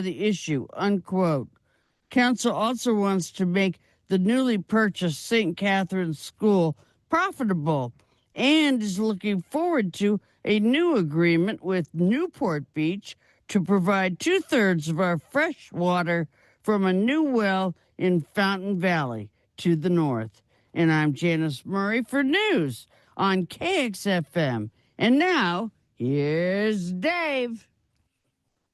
the issue, unquote. Council also wants to make the newly purchased St. Catherine's School profitable and is looking forward to a new agreement with Newport Beach to provide two-thirds of our fresh water from a new well in Fountain Valley to the north. And I'm Janice Murray for news on KXFM. And now, here's Dave.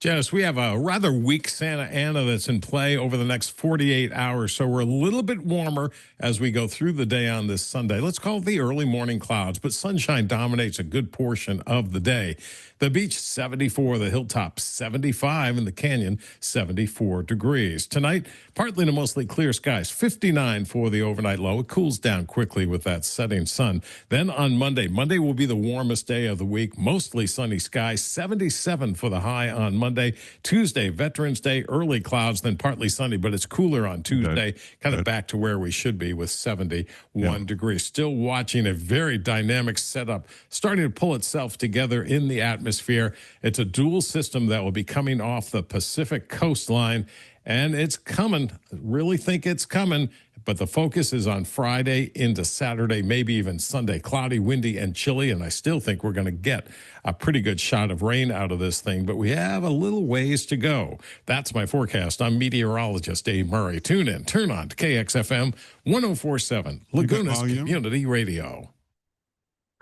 Janice, we have a rather weak Santa Ana that's in play over the next 48 hours, so we're a little bit warmer as we go through the day on this Sunday. Let's call it the early morning clouds, but sunshine dominates a good portion of the day. The beach, 74, the hilltop, 75, and the canyon, 74 degrees. Tonight, partly to mostly clear skies, 59 for the overnight low. It cools down quickly with that setting sun. Then on Monday will be the warmest day of the week, mostly sunny skies, 77 for the high on Monday. Tuesday, Veterans Day, early clouds, then partly sunny, but it's cooler on Tuesday, kind of back to where we should be with 71 degrees. Still watching a very dynamic setup starting to pull itself together in the atmosphere. It's a dual system that will be coming off the Pacific coastline, and it's coming. Really think it's coming, but the focus is on Friday into Saturday, maybe even Sunday. Cloudy, windy, and chilly, and I still think we're going to get a pretty good shot of rain out of this thing, but we have a little ways to go. That's my forecast. I'm meteorologist Dave Murray. Tune in, turn on to KXFM 104.7, Laguna's Community Radio.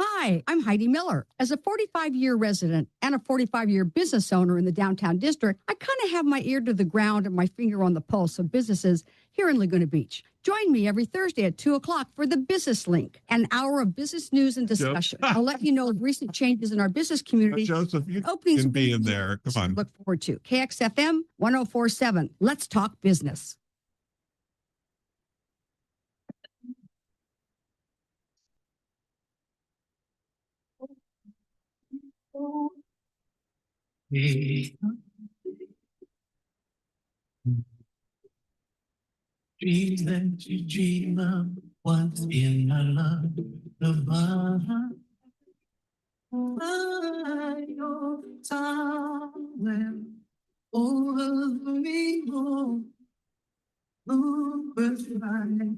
Hi, I'm Heidi Miller. As a 45-year resident and a 45-year business owner in the downtown district, I kind of have my ear to the ground and my finger on the pulse of businesses here in Laguna Beach. Join me every Thursday at 2 o'clock for the Business Link, an hour of business news and discussion. I'll let you know of recent changes in our business community. Joseph, you openings can be in there. Come on. Look forward to KXFM 104.7. Let's talk business. Dreams that you dream of once in a love of mine. Your somewhere over the rainbow, birds flying.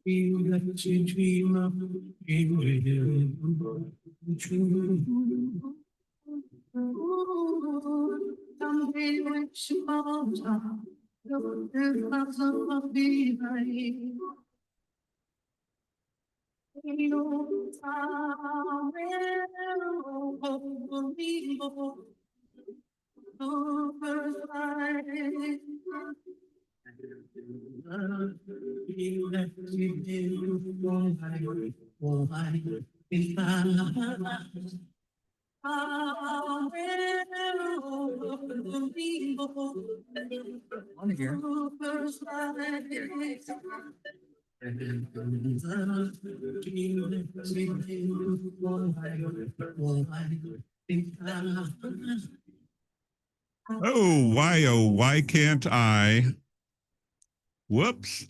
Dream that you dream of, dream true. Someday when she falls off, the clouds will be right. No time will be over light. Oh, why can't I? Whoops.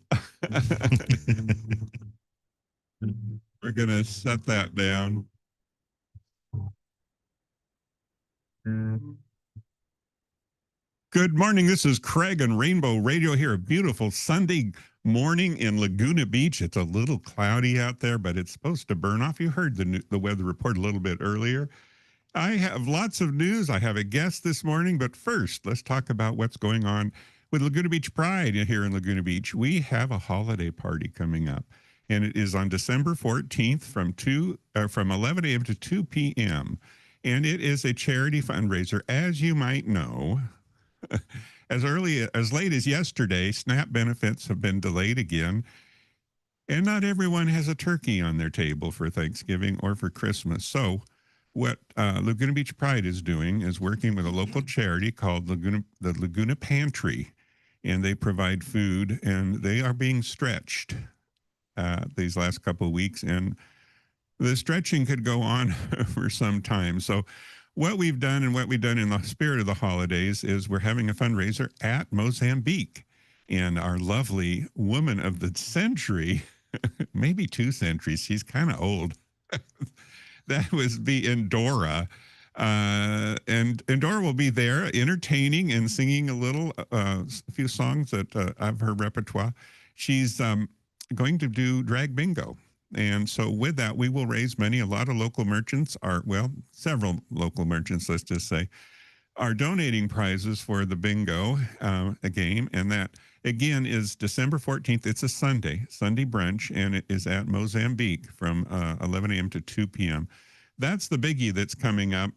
We're going to set that down. Good morning. This is Craig on Rainbow Radio here. A beautiful Sunday morning in Laguna Beach. It's a little cloudy out there, but it's supposed to burn off. You heard the weather report a little bit earlier. I have lots of news. I have a guest this morning, but first, let's talk about what's going on with Laguna Beach Pride here in Laguna Beach. We have a holiday party coming up, and it is on December 14th from 11 a.m. to 2 p.m., and it is a charity fundraiser. As you might know, as late as yesterday, SNAP benefits have been delayed again, and not everyone has a turkey on their table for Thanksgiving or for Christmas. So what Laguna Beach Pride is doing is working with a local charity called the Laguna Pantry, and they provide food, and they are being stretched these last couple of weeks, and the stretching could go on for some time. So what we've done and what we've done in the spirit of the holidays is we're having a fundraiser at Mozambique, and our lovely woman of the century, maybe 2 centuries, she's kind of old, that was be Endora, And Dora will be there entertaining and singing a few songs that of her repertoire. She's going to do drag bingo. And so with that, we will raise money. A lot of local merchants several local merchants, let's just say, are donating prizes for the bingo a game. And that, again, is December 14th. It's a Sunday brunch, and it is at Mozambique from 11 a.m. to 2 p.m. That's the biggie that's coming up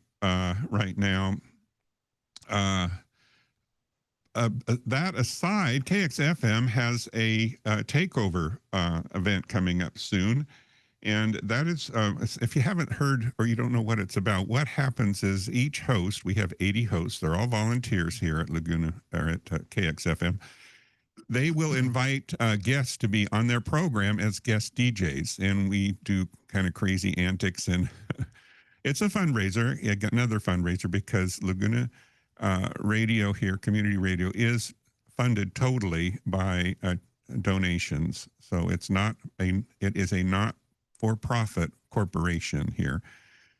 right now. That aside, KXFM has a takeover event coming up soon. And that is, if you haven't heard or you don't know what it's about, what happens is each host, we have 80 hosts, they're all volunteers here at Laguna or at KXFM. They will invite guests to be on their program as guest DJs, and we do kind of crazy antics. And it's a fundraiser, another fundraiser, because Laguna Radio here, community radio, is funded totally by donations. So it is a not-for-profit corporation here.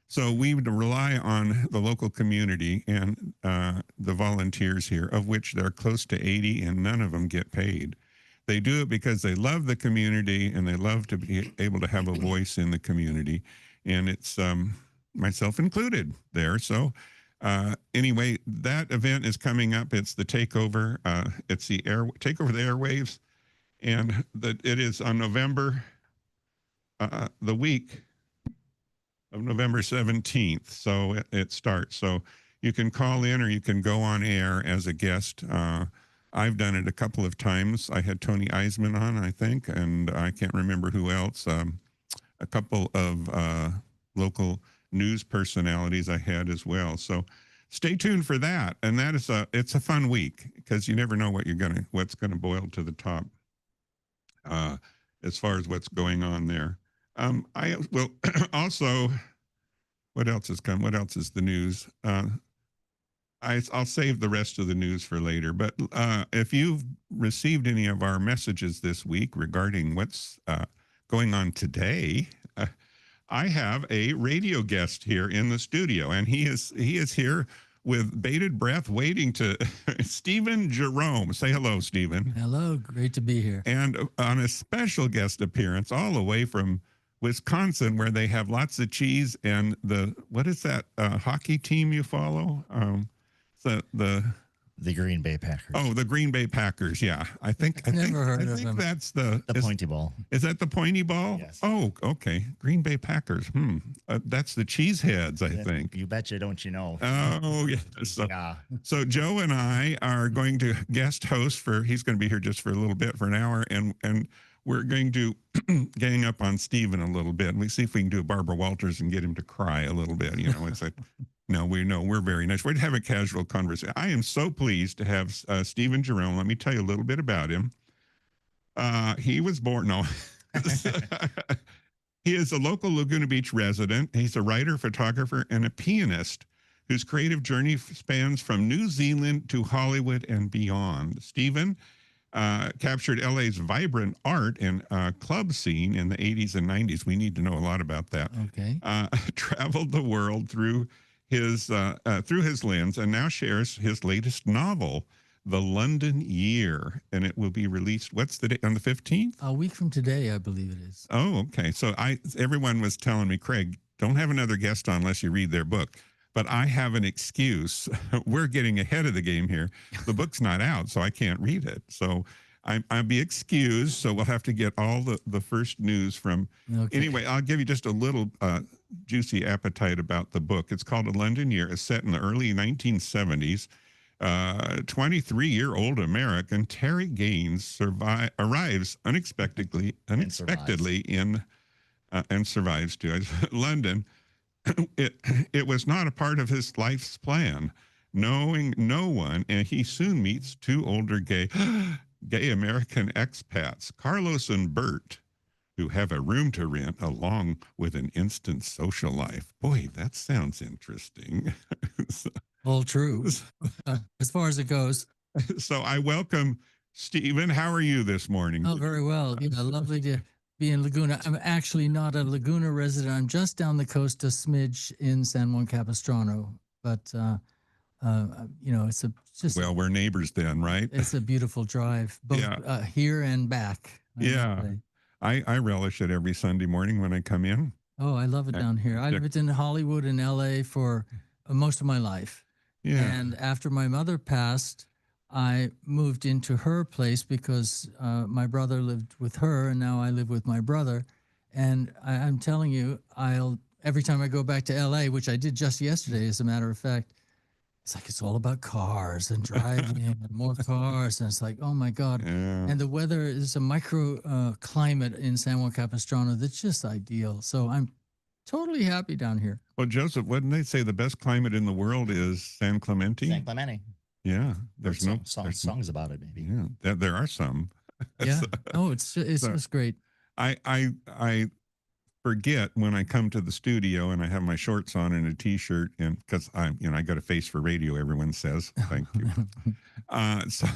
So we would rely on the local community and the volunteers here, of which there are close to 80, and none of them get paid. They do it because they love the community and they love to be able to have a voice in the community. And it's myself included there. So anyway, that event is coming up. It's the takeover. It's the takeover the airwaves. And it is on November, the week of November 17th. So it starts. So you can call in or you can go on air as a guest. I've done it a couple of times. I had Tony Eisman on, I think, and I can't remember who else. A couple of local news personalities I had as well. So stay tuned for that. And that is it's a fun week because you never know what's gonna boil to the top as far as what's going on there. I will also, what else has come? What else is the news? I'll save the rest of the news for later. But if you've received any of our messages this week regarding what's going on today, I have a radio guest here in the studio, and he is here with bated breath, waiting to Stephen Jerome. Say hello, Stephen. Hello, great to be here. And on a special guest appearance, all the way from Wisconsin, where they have lots of cheese and what is that hockey team you follow? The Green Bay Packers. Oh, the Green Bay Packers. Yeah, I think that's the pointy ball. Is that the pointy ball? Yes. Oh, okay. Green Bay Packers. That's the Cheeseheads, I think. You betcha, don't you know? Oh, yeah. So Joe and I are going to guest host he's going to be here just for a little bit, for an hour, and we're going to gang up on Stephen a little bit, and we see if we can do a Barbara Walters and get him to cry a little bit. You know, it's like, no, we're very nice. We'd have a casual conversation. I am so pleased to have Stephen Jerome. Let me tell you a little bit about him. He was born, he is a local Laguna Beach resident. He's a writer, photographer, and a pianist whose creative journey spans from New Zealand to Hollywood and beyond. Stephen captured LA's vibrant art and club scene in the 80s and 90s. We need to know a lot about that. Okay. Traveled the world through his lens, and now shares his latest novel, The London Year, and it will be released. What's the date? On the 15th? A week from today, I believe it is. Oh, okay. So everyone was telling me, Craig, don't have another guest on unless you read their book. But I have an excuse. We're getting ahead of the game here. The book's not out, so I can't read it. So I'll be excused. So we'll have to get all the first news from. Okay. Anyway, I'll give you just a little juicy appetite about the book. It's called A London Year. It's set in the early 1970s. 23-year-old American Terry Gaines arrives unexpectedly in and survives too. London. It was not a part of his life's plan. Knowing no one, and he soon meets two older gay American expats, Carlos and Bert, who have a room to rent along with an instant social life. Boy, that sounds interesting. All true, as far as it goes. So I welcome Stephen. How are you this morning? Oh, very well. Lovely to be in Laguna. I'm actually not a Laguna resident. I'm just down the coast a smidge in San Juan Capistrano. But, it's just Well, we're neighbors then, right? it's a beautiful drive, both Yeah. Here and back. I must Yeah. say. I relish it every Sunday morning when I come in. Oh, I love it down here. I lived in Hollywood and LA for most of my life. Yeah. And after my mother passed, I moved into her place because my brother lived with her, and now I live with my brother. And I'm telling you, every time I go back to LA, which I did just yesterday, as a matter of fact, it's like it's all about cars and driving and more cars, and it's like, oh my God. Yeah. And the weather is a micro climate in San Juan Capistrano that's just ideal. So I'm totally happy down here. Well, Joseph, wouldn't they say the best climate in the world is San Clemente? San Clemente. Yeah. There's no songs about it, maybe. Yeah, there are some. Yeah. So- Oh, it's just great. I forget when I come to the studio and I have my shorts on and a t-shirt, and because I got a face for radio, everyone says. Thank you. So,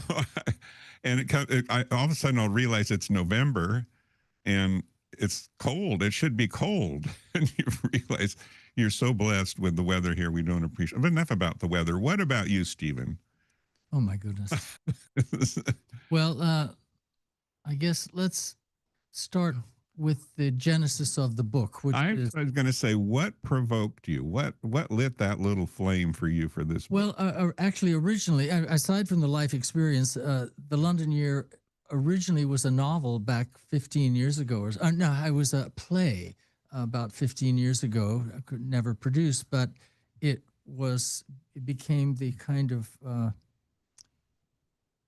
all of a sudden I'll realize it's November, and it's cold. It should be cold, and you realize you're so blessed with the weather here. We don't appreciate. But enough about the weather. What about you, Stephen? Oh my goodness. Well, I guess let's start with the genesis of the book, which I is was going to say, what provoked you? What lit that little flame for you for this book? well, actually, originally, aside from the life experience, the London Year originally was a novel back 15 years ago. No, it was a play about 15 years ago. I could never produce, but it became the kind of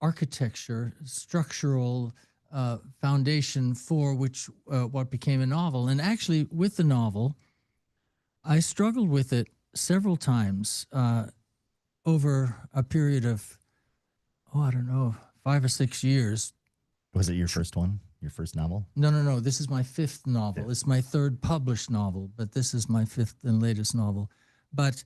architecture, structural foundation for which what became a novel. And actually, with the novel, I struggled with it several times over a period of, I don't know, 5 or 6 years. Was it your first one? Your first novel? No. This is my fifth novel. Fifth. It's my third published novel, but this is my fifth and latest novel. But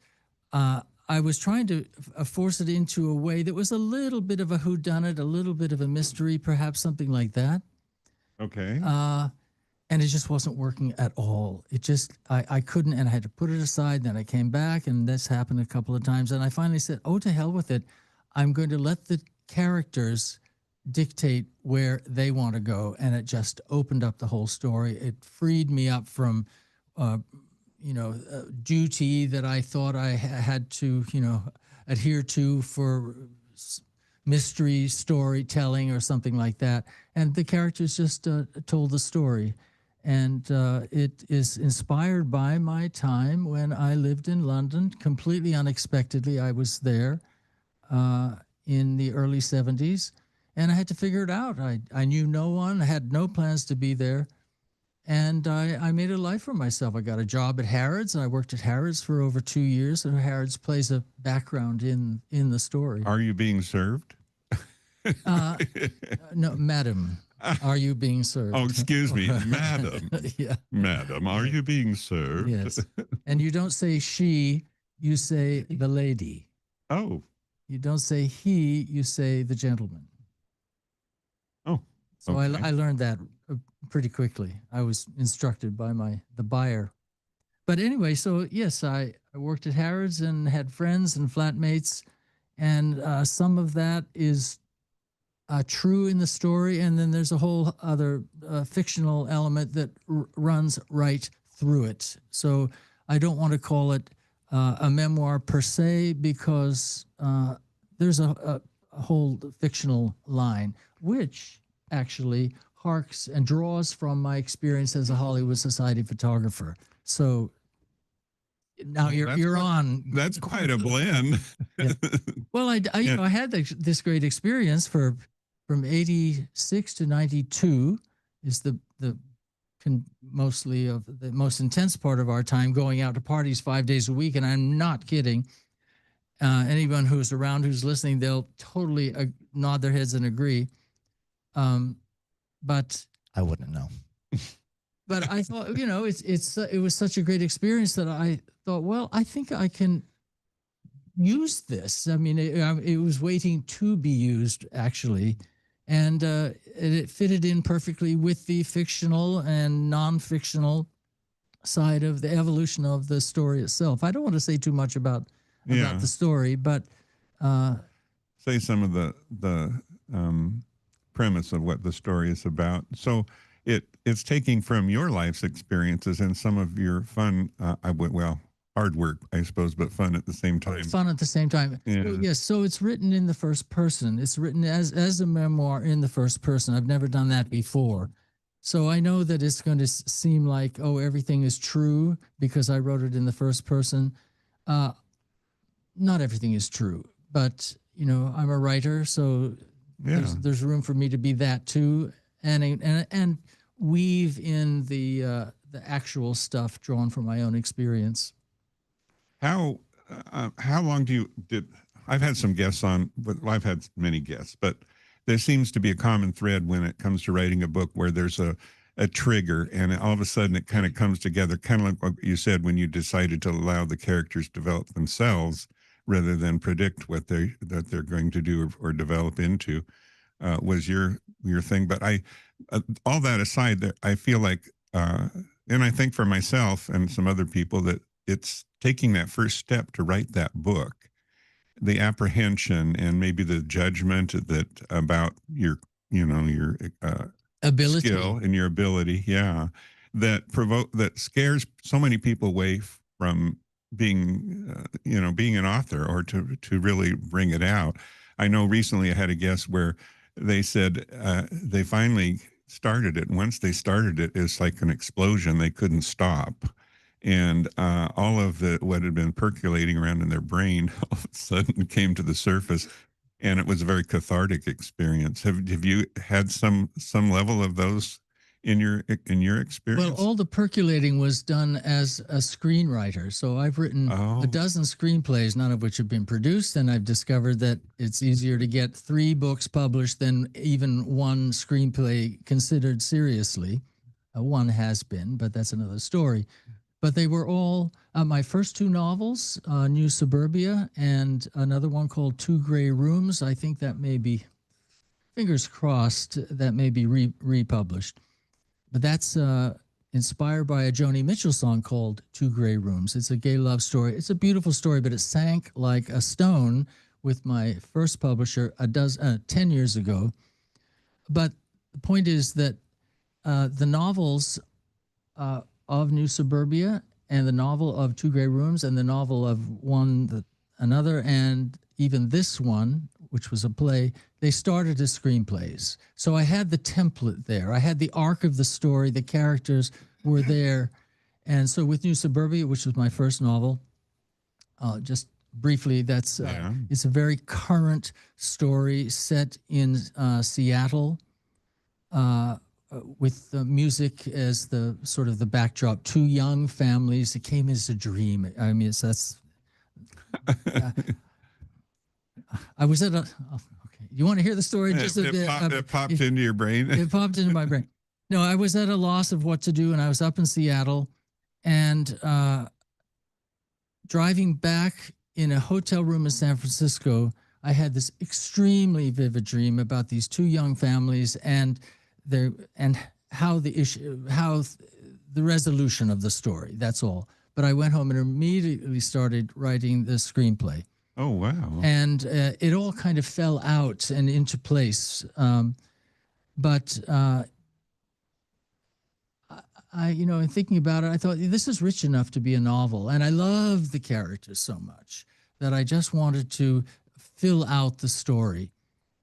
I was trying to force it into a way that was a little bit of a whodunit, a little bit of a mystery, perhaps something like that. Okay. And it just wasn't working at all. It just, I couldn't, and I had to put it aside. Then I came back, and this happened a couple of times. And I finally said, oh, to hell with it. I'm going to let the characters dictate where they want to go. And it just opened up the whole story. It freed me up from, duty that I thought I had to, adhere to for mystery storytelling or something like that. And the characters just told the story. And it is inspired by my time when I lived in London. Completely unexpectedly, I was there in the early 70s. And I had to figure it out. I knew no one, I had no plans to be there. And I made a life for myself. I got a job at Harrods, and I worked at Harrods for over 2 years. And Harrods plays a background in the story. Are you being served? No, madam, are you being served? Oh, excuse me, madam. Yeah. Madam, are you being served? Yes. And you don't say she, you say the lady. Oh, You don't say he, you say the gentleman. oh. So okay. I learned that pretty quickly. I was instructed by the buyer. But anyway, so yes, I worked at Harrods and had friends and flatmates, and some of that is true in the story, and then there's a whole other fictional element that runs right through it. So I don't want to call it a memoir per se, because there's a whole fictional line, which actually harks and draws from my experience as a Hollywood Society photographer. So now you're on. That's quite a blend. Yeah. Well, I Yeah. I had this great experience from 86 to 92 is the mostly of the most intense part of our time, going out to parties 5 days a week. And I'm not kidding. Anyone who's around, who's listening, they'll totally nod their heads and agree. But I wouldn't know. But I thought, it was such a great experience that I thought, well, I think I can use this. I mean, it was waiting to be used, actually. and it fitted in perfectly with the fictional and non-fictional side of the evolution of the story itself. I don't want to say too much about Yeah. the story, but Say some of the premise of what the story is about. So it's taking from your life's experiences and some of your fun. Hard work, I suppose, but fun at the same time. fun at the same time. Yeah. Yes, so it's written in the first person. It's written as a memoir in the first person. I've never done that before. So I know that it's going to seem like, oh, everything is true because I wrote it in the first person. Not everything is true, but you know, I'm a writer, so Yeah. there's room for me to be that too, and weave in the actual stuff drawn from my own experience. How long I've had some guests on, but I've had many guests, but there seems to be a common thread when it comes to writing a book where there's a trigger and all of a sudden it kind of comes together, kind of like what you said when you decided to allow the characters develop themselves rather than predict what that they're going to do or develop into, was your thing. But all that aside, that I feel like, and I think for myself and some other people that it's taking that first step to write that book, the apprehension and maybe the judgment that about your Ability. skill and your ability, yeah, that scares so many people away from being being an author or to really bring it out. I know recently I had a guest where they said they finally started it. Once they started it, it's like an explosion. They couldn't stop. And all of what had been percolating around in their brain all of a sudden came to the surface, and it was a very cathartic experience. Have you had some level of those in your experience? Well, all the percolating was done as a screenwriter. So I've written a dozen screenplays, none of which have been produced, and I've discovered that it's easier to get 3 books published than even one screenplay considered seriously. One has been, but that's another story. But they were all my first 2 novels, New Suburbia and another one called Two Gray Rooms. I think that may be, fingers crossed, that may be republished. But that's inspired by a Joni Mitchell song called Two Gray Rooms. It's a gay love story. It's a beautiful story, but it sank like a stone with my first publisher 10 years ago. But the point is that the novels of New Suburbia and the novel of Two Gray Rooms and the novel of another and even this one, which was a play, they started as screenplays. So I had the template there. I had the arc of the story. The characters were there. And so with New Suburbia, which was my first novel, just briefly, it's a very current story set in Seattle, with the music as the sort of the backdrop. 2 young families. It came as a dream. I mean, that's. I was at a. Oh, okay, you want to hear the story? Just a bit. It popped into your brain. It popped into my brain. No, I was at a loss of what to do, and I was up in Seattle, and driving back in a hotel room in San Francisco, I had this extremely vivid dream about these 2 young families and how the resolution of the story. That's all. But I went home and immediately started writing the screenplay. Oh, wow. And it all kind of fell out and into place. But in thinking about it, I thought, this is rich enough to be a novel. And I love the characters so much that I just wanted to fill out the story.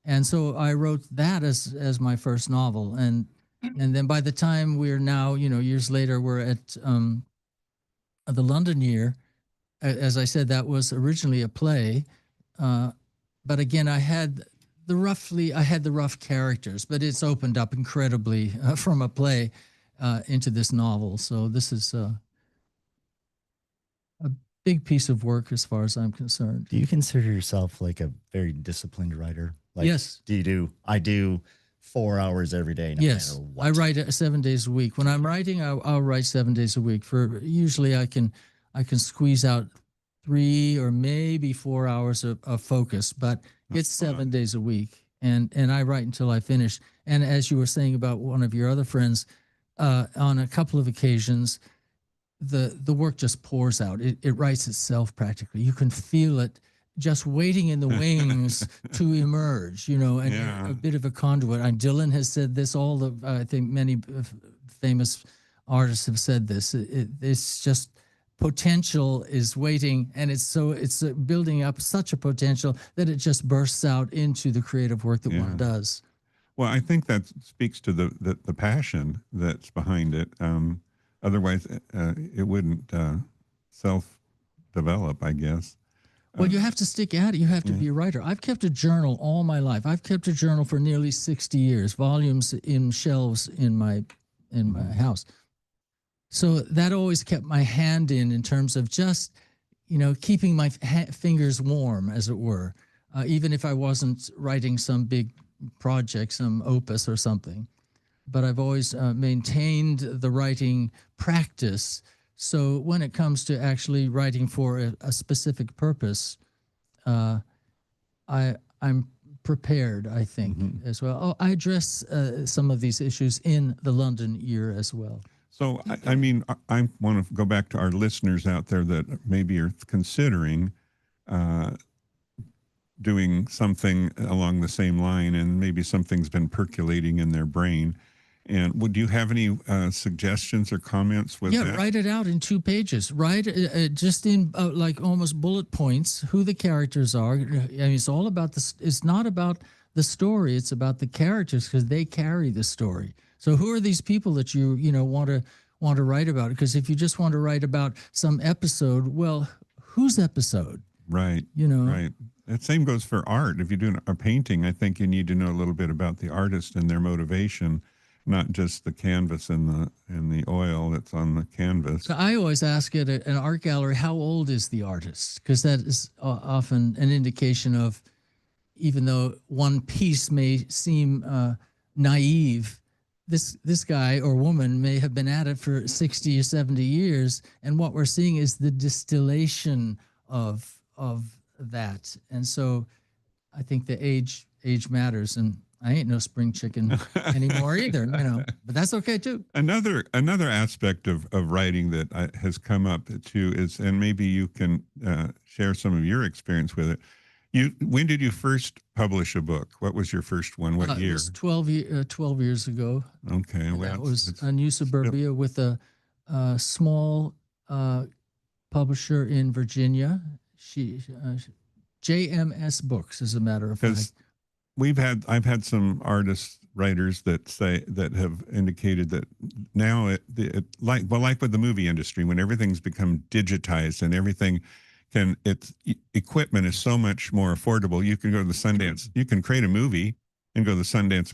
And so I wrote that as my first novel. And then by the time we're now, years later, we're at the London Year. As I said, that was originally a play. But again, I had the rough characters, but it's opened up incredibly from a play into this novel. So this is a big piece of work as far as I'm concerned. Do you consider yourself like a very disciplined writer? Like, yes. I do 4 hours every day. No yes. matter what. I write 7 days a week. When I'm writing, I'll write 7 days a week. Usually I can squeeze out 3 or maybe 4 hours of focus, but it's 7 days a week. and I write until I finish. And as you were saying about one of your other friends, on a couple of occasions, the work just pours out. It writes itself practically. You can feel it just waiting in the wings to emerge, you know, and Yeah. a bit of a conduit. And Dylan has said this. I think many famous artists have said this. It's just potential is waiting, and it's building up such a potential that it just bursts out into the creative work that Yeah. one does. Well, I think that speaks to the passion that's behind it. Otherwise, it wouldn't self-develop, I guess. Well, you have to stick at it. You have to Yeah. be a writer. I've kept a journal all my life. I've kept a journal for nearly 60 years, volumes in shelves in my house. So that always kept my hand in terms of just, you know, keeping my fingers warm, as it were, even if I wasn't writing some big project, some opus or something. But I've always maintained the writing practice. So when it comes to actually writing for a specific purpose, I'm prepared, I think, as well. Oh, I address some of these issues in the London year as well. So, I mean, I want to go back to our listeners out there that maybe are considering doing something along the same line, and maybe something's been percolating in their brain. And would you have any suggestions or comments with that? Write it out in 2 pages. Write just in like almost bullet points who the characters are. I mean, it's all about this. It's not about the story. It's about the characters because they carry the story. So who are these people that you want to write about? Because if you just want to write about some episode, well, whose episode? Right. You know. Right. That same goes for art. If you do a painting, I think you need to know a little bit about the artist and their motivation, not just the canvas and the oil that's on the canvas. So I always ask at an art gallery, how old is the artist? Because that is often an indication of, even though one piece may seem naive, this guy or woman may have been at it for 60 or 70 years, and what we're seeing is the distillation of that. And so I think the age matters, and I ain't no spring chicken anymore either, but that's okay too. Another aspect of writing that has come up too is, and maybe you can share some of your experience with it. When did you first publish a book? What was your first one? What year? It was 12 years ago. Okay. And Well, that was a New Suburbia with a small publisher in Virginia. JMS Books, as a matter of fact. I've had some writers that have indicated that now like with the movie industry, when everything's become digitized and everything equipment is so much more affordable. You can go to the Sundance, you can create a movie and go to the Sundance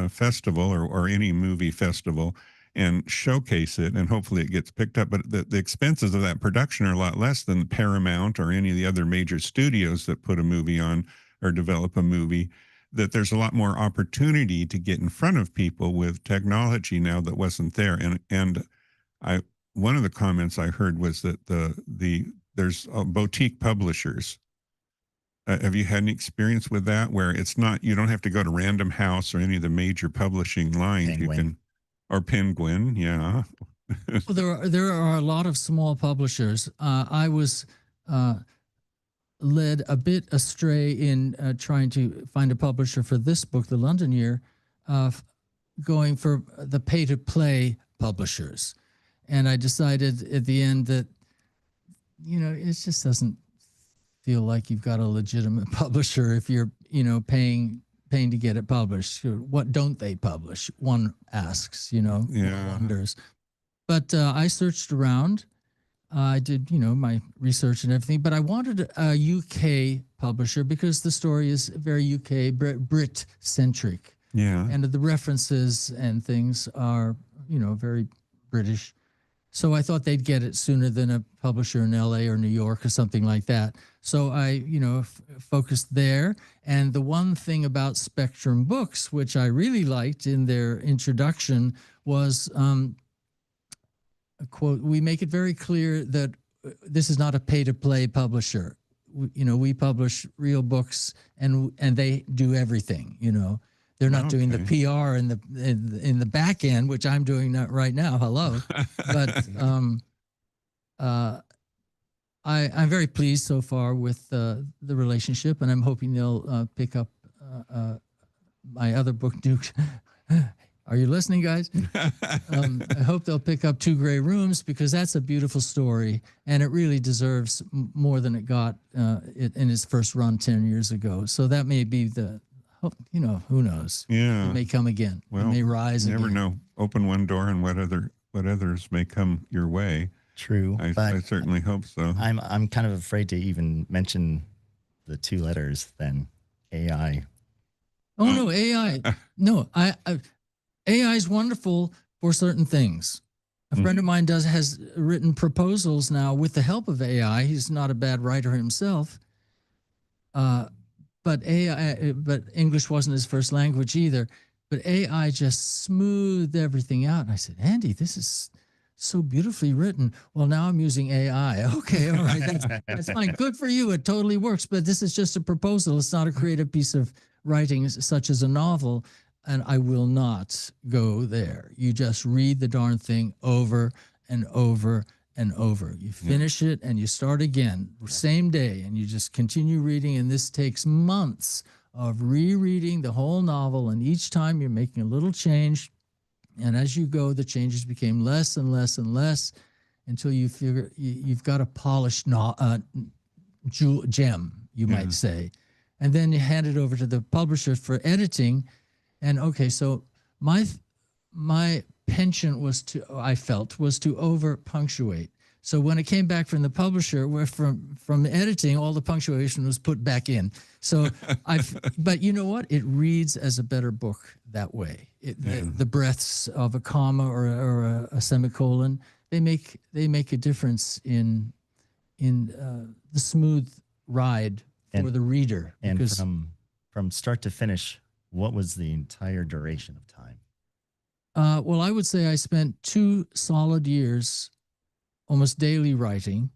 Festival or any movie festival and showcase it, and hopefully it gets picked up. But the expenses of that production are a lot less than Paramount or any of the other major studios that put a movie on or develop a movie. That there's a lot more opportunity to get in front of people with technology now that wasn't there. And one of the comments I heard was that there's boutique publishers. Have you had any experience with that, where it's not, you don't have to go to Random House or any of the major publishing lines? Penguin. Or Penguin, yeah. Well, there are a lot of small publishers. I was led a bit astray in trying to find a publisher for this book, The London Year, going for the pay-to-play publishers. And I decided at the end that, it just doesn't feel like you've got a legitimate publisher if you're, paying to get it published. What don't they publish? One asks, wonders. But I searched around. I did, my research and everything, but I wanted a UK publisher because the story is very UK, Brit-centric. Yeah. And the references and things are, very British. So I thought they'd get it sooner than a publisher in LA or New York or something like that. So I, focused there. And the one thing about Spectrum Books, which I really liked in their introduction, was a quote, "We make it very clear that this is not a pay-to-play publisher. we publish real books, and they do everything. They're not doing the Okay. PR in the back end, which I'm doing that right now. Hello, but I'm very pleased so far with the relationship, and I'm hoping they'll pick up my other book, Duke. Are you listening, guys? I hope they'll pick up Two Gray Rooms, because that's a beautiful story, and it really deserves more than it got in its first run 10 years ago. So that may be who knows? Yeah. It may come again. Well, it may rise you never again. know. Open one door and what others may come your way. True. I but certainly hope so. I'm kind of afraid to even mention the two letters then, AI. Oh no, AI. No, AI is wonderful for certain things. A friend of mine has written proposals now with the help of AI. He's not a bad writer himself. But English wasn't his first language either. But AI just smoothed everything out. And I said, Andy, this is so beautifully written. Well, now I'm using AI. Okay, all right, that's fine. Good for you. It totally works. But this is just a proposal. It's not a creative piece of writing such as a novel. And I will not go there. You just read the darn thing over and over and over. You finish it and you start again, same day, and you just continue reading. And this takes months of rereading the whole novel. And each time you're making a little change. And as you go, the changes became less and less and less until you figure you've got a polished gem, you might say. And then you hand it over to the publisher for editing. And okay, so my penchant was to over punctuate. So when it came back from the publisher, where from the editing, all the punctuation was put back in. So but you know what? It reads as a better book that way. The breaths of a comma or a semicolon, they make a difference in the smooth ride for the reader. And from start to finish, what was the entire duration of time? Well, I would say I spent 2 solid years almost daily writing.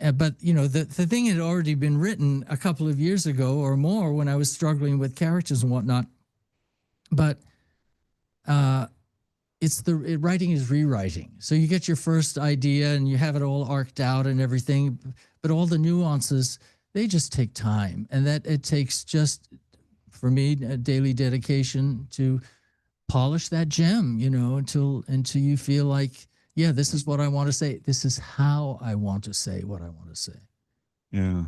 But, the thing had already been written a couple of years ago or more when I was struggling with characters and whatnot. But writing is rewriting. So you get your first idea and you have it all arced out and everything. But all the nuances, they just take time. And that it takes just, for me, a daily dedication to polish that gem, until you feel like, yeah, this is what I want to say. This is how I want to say what I want to say. Yeah.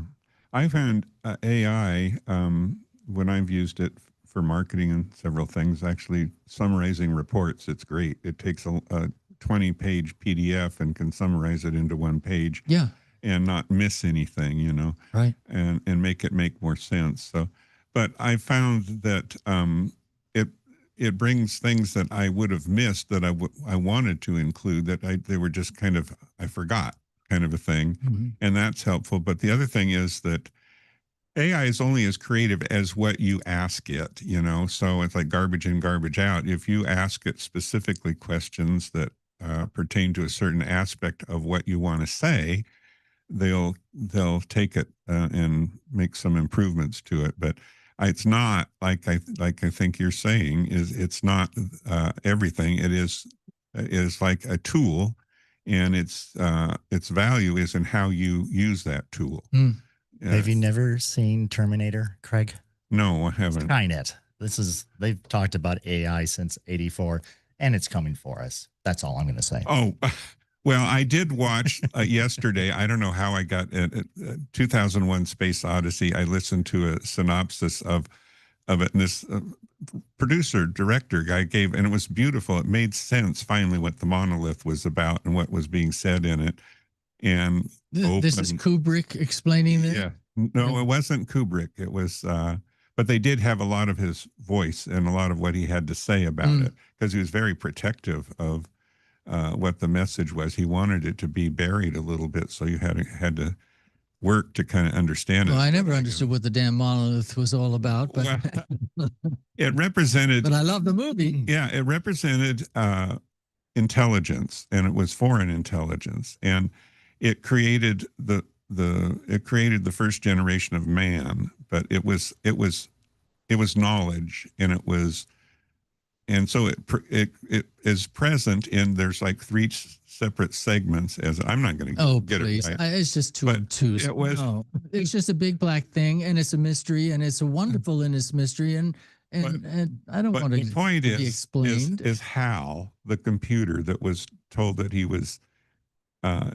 I found AI, when I've used it for marketing and several things, actually summarizing reports, it's great. It takes a 20-page PDF and can summarize it into 1 page. Yeah. And not miss anything, Right. And make it make more sense. So, but I found that it brings things that I would have missed that I wanted to include that they were just I forgot kind of a thing. Mm-hmm. And that's helpful. But the other thing is that AI is only as creative as what you ask it, so it's like garbage in, garbage out. If you ask it specifically questions that pertain to a certain aspect of what you want to say, they'll take it and make some improvements to it. But it's not like I think you're saying it's not everything. It is like a tool, and its value is in how you use that tool. Have you never seen Terminator, Craig? No, I haven't. Skynet. They've talked about AI since '84, and it's coming for us. That's all I'm going to say. Oh, well, I did watch yesterday. I don't know how I got it. 2001: Space Odyssey. I listened to a synopsis of it, and this director guy gave, and it was beautiful. It made sense finally what the monolith was about and what was being said in it. And this is Kubrick explaining this? Yeah. No, it wasn't Kubrick. It was, but they did have a lot of his voice and a lot of what he had to say about it, because he was very protective of what the message was. He wanted it to be buried a little bit, so you had to work to kind of understand it. Well, I never understood what the damn monolith was all about, but it represented. But I love the movie. Yeah, it represented intelligence, and it was foreign intelligence, and it created the it created the first generation of man, but it was knowledge, and so it is present in, there's like three separate segments. As I'm not going to Oh, get please. it right. It's just too But obtuse. it was- No, it's just a big black thing, and it's a mystery, and it's a wonderful in its mystery, and I don't But want the to point be is explained. Hal, the computer that was told that he was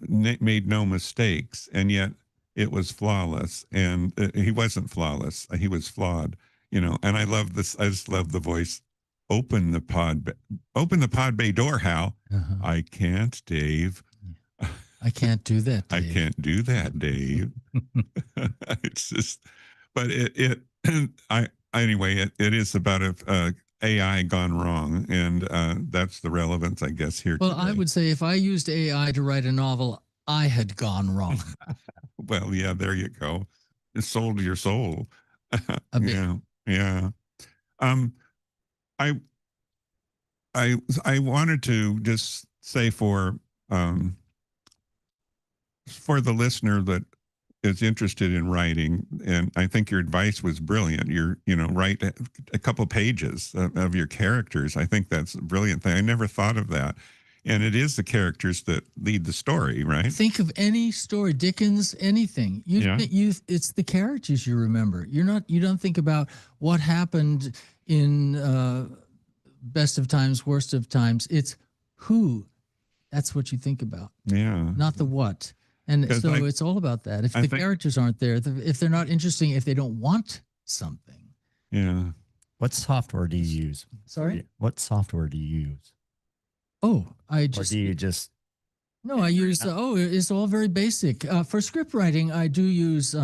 made no mistakes, and yet it was flawless, and he wasn't flawless. He was flawed, And I love this. I just love the voice. Open the pod bay door, Hal. Uh-huh. I can't, Dave. I can't do that. I Dave. can't do that, Dave. It's just, but anyway, it is about a AI gone wrong, and that's the relevance, I guess, here. Well, today. I would say if I used AI to write a novel, I had gone wrong. Well, yeah, there you go. It sold your soul. A bit. Yeah. I wanted to just say for the listener that is interested in writing, and I think your advice was brilliant. Write a couple pages of your characters. I think that's a brilliant thing. I never thought of that. And it is the characters that lead the story, right? Think of any story, Dickens, anything. It's the characters you remember. You don't think about what happened in Best of Times, Worst of Times. It's who. That's what you think about. Yeah. Not the what. And so it's all about that. If the characters aren't there, if they're not interesting, if they don't want something. Yeah. What software do you use? Sorry? What software do you use? Oh, Or do you just... No, I use, it's all very basic. For script writing, I do use,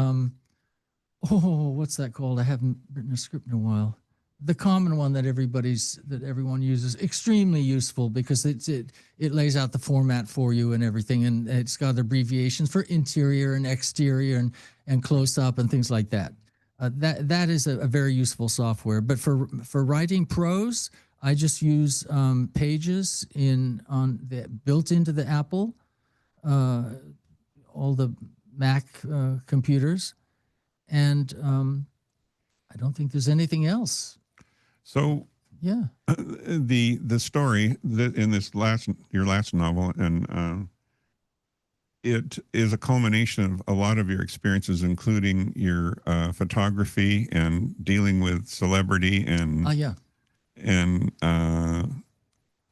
what's that called? I haven't written a script in a while. The common one that everyone uses, extremely useful because it lays out the format for you and everything, and it's got abbreviations for interior and exterior and close up and things like that. That is a very useful software. But for writing prose, I just use Pages built into the Apple, all the Mac computers, and I don't think there's anything else. So yeah, the story that in your last novel, and it is a culmination of a lot of your experiences, including your photography and dealing with celebrity and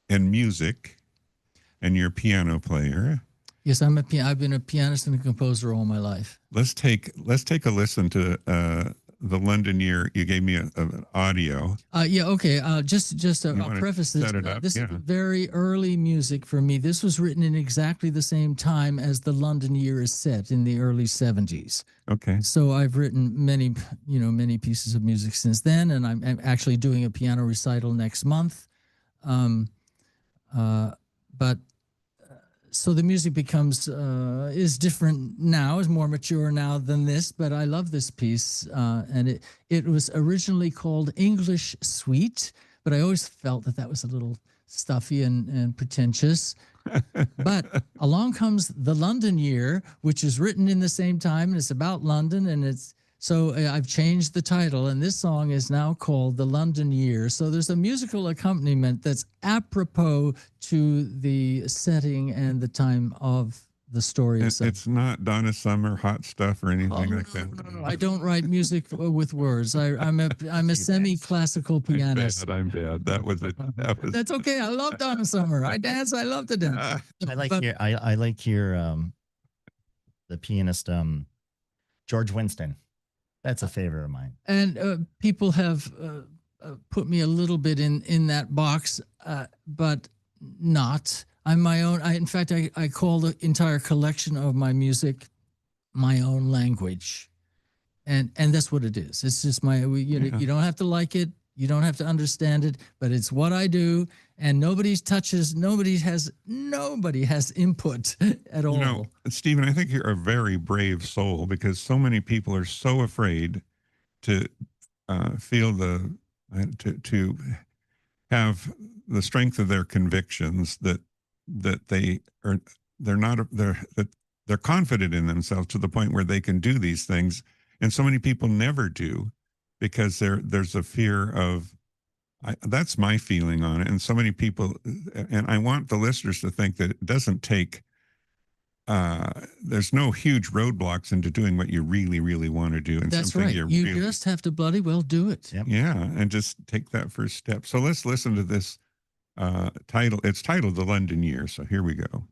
music, and your piano player. Yes, I've been a pianist and a composer all my life. Let's take a listen to the London Year. You gave me an audio. Okay. I'll preface this. Set it up? This is very early music for me. This was written in exactly the same time as the London Year is set, in the early 70s. Okay. So I've written many pieces of music since then, and I'm actually doing a piano recital next month. So the music is different now, is more mature now than this, but I love this piece. And it was originally called English Suite, but I always felt that was a little stuffy and pretentious. But along comes the London Year, which is written in the same time, and it's about London, and so I've changed the title, and this song is now called The London Year. So there's a musical accompaniment that's apropos to the setting and the time of the story. It's not Donna Summer, Hot Stuff, or anything like that. No. I don't write music with words. I'm a semi-classical pianist. I'm bad. That was it. That's okay. I love Donna Summer. I dance. I love to dance. I like your the pianist George Winston. That's a favorite of mine. And people have put me a little bit in that box, but not. I'm my own. In fact, I call the entire collection of my music my own language, and that's what it is. It's just you don't have to like it, you don't have to understand it, but it's what I do, and nobody has input at all. Stephen, I think you're a very brave soul, because so many people are so afraid to feel to have the strength of their convictions that they're confident in themselves to the point where they can do these things, and so many people never do because there's a fear of. That's my feeling on it, and so many people, and I want the listeners to think that it doesn't take. There's no huge roadblocks into doing what you really, really want to do, and That's something right. you You really, just have to bloody well do it. Yep. yeah, and just take that first step. So let's listen to this title. It's titled "The London Year." So here we go.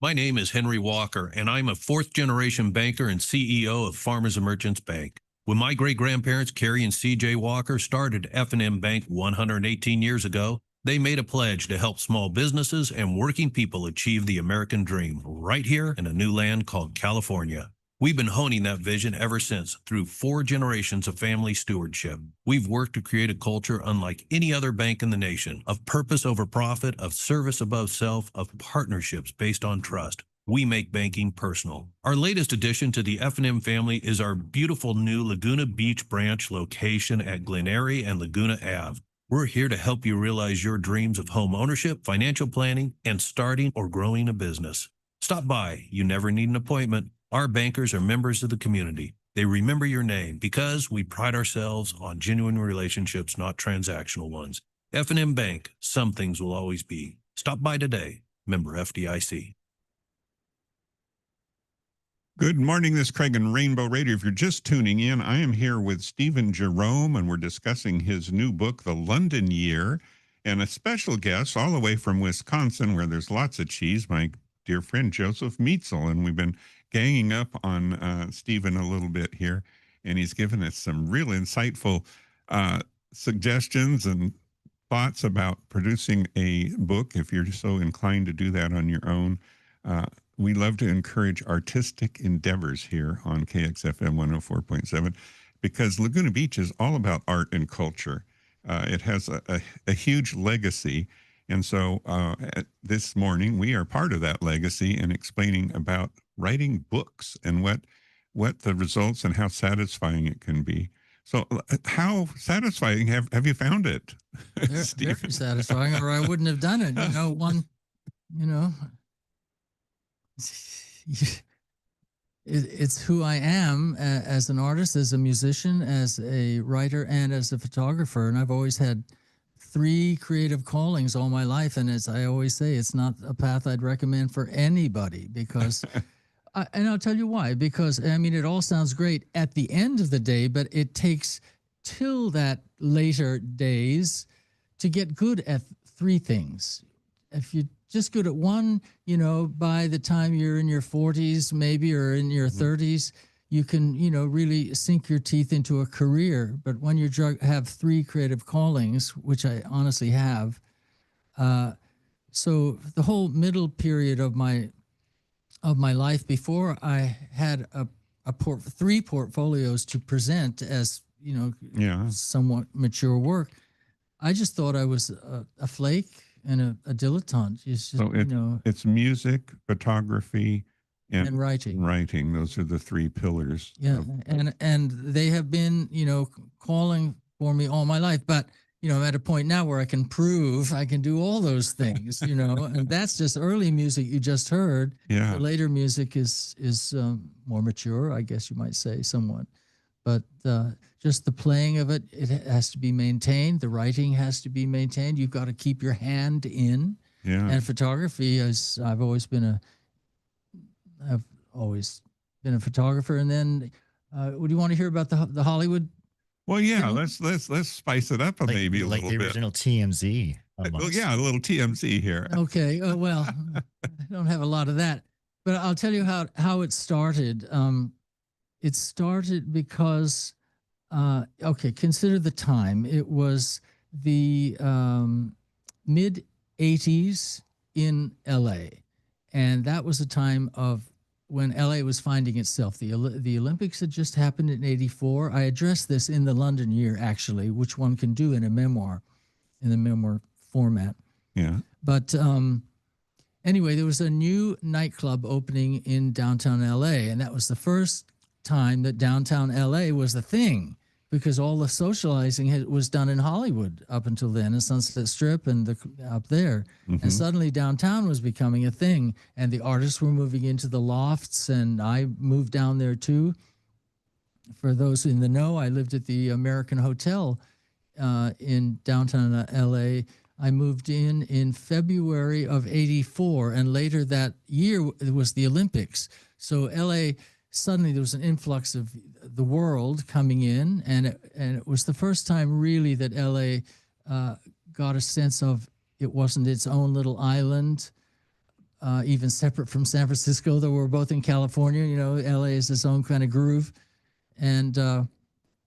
My name is Henry Walker, and I'm a fourth-generation banker and CEO of Farmers and Merchants Bank. When my great-grandparents, Carrie and C.J. Walker, started F&M Bank 118 years ago, they made a pledge to help small businesses and working people achieve the American dream right here in a new land called California. We've been honing that vision ever since through 4 generations of family stewardship. We've worked to create a culture unlike any other bank in the nation, of purpose over profit, of service above self, of partnerships based on trust. We make banking personal. Our latest addition to the F&M family is our beautiful new Laguna Beach branch location at Glen Eyrie and Laguna Ave. We're here to help you realize your dreams of home ownership, financial planning, and starting or growing a business. Stop by. You never need an appointment. Our bankers are members of the community. They remember your name because we pride ourselves on genuine relationships, not transactional ones. F&M Bank, some things will always be. Stop by today. Member FDIC. Good morning. This is Craig and Rainbow Radio. If you're just tuning in, I am here with Stephen Jerome, and we're discussing his new book, The London Year, and a special guest all the way from Wisconsin, where there's lots of cheese, my dear friend Joseph Meitzel. And we've been ganging up on Stephen a little bit here, and he's given us some real insightful suggestions and thoughts about producing a book, if you're so inclined to do that on your own. We love to encourage artistic endeavors here on KXFM 104.7 because Laguna Beach is all about art and culture. It has a huge legacy. And so this morning, we are part of that legacy and explaining about writing books and what the results and how satisfying it can be. So how satisfying have you found it? Very satisfying, or I wouldn't have done it. It's who I am as an artist, as a musician, as a writer, and as a photographer. And I've always had 3 creative callings all my life. And as I always say, it's not a path I'd recommend for anybody because, and I'll tell you why, because I mean, it all sounds great at the end of the day, but it takes till that later days to get good at 3 things. If you're just good at one, by the time you're in your 40s, maybe, or in your 30s, you can, really sink your teeth into a career. But when you have 3 creative callings, which I honestly have, so the whole middle period of my life before I had 3 portfolios to present as, somewhat mature work, I just thought I was a flake and a dilettante. It's just, it's music, photography, and writing. Writing. Those are the 3 pillars. Yeah, and they have been, calling for me all my life. But I'm at a point now where I can prove I can do all those things. And that's just early music you just heard. Yeah. The later music is more mature, I guess you might say, somewhat. But just the playing of it has to be maintained. The writing has to be maintained. You've got to keep your hand in. Yeah. And photography, I've always been a photographer. And then, would you want to hear about the Hollywood? Well, yeah. Let's spice it up maybe a little bit. Like the original TMZ. Well, yeah, a little TMZ here. Okay. Well, I don't have a lot of that, but I'll tell you how it started. It started because, consider the time. It was the mid 80s in LA. And that was a time of when LA was finding itself. The Olympics had just happened in 84. I addressed this in the London Year, actually, which one can do in a memoir, in the memoir format. Yeah. But anyway, there was a new nightclub opening in downtown LA. And that was the first time that downtown LA was the thing, because all the socializing was done in Hollywood up until then, in Sunset Strip and up there. Mm-hmm. And suddenly downtown was becoming a thing, and the artists were moving into the lofts, and I moved down there too. For those in the know, I lived at the American Hotel in downtown LA. I moved in February of 84, and later that year it was the Olympics. So LA, suddenly there was an influx of the world coming in, and it was the first time really that LA got a sense of it wasn't its own little island, even separate from San Francisco, though we're both in California. LA is its own kind of groove. And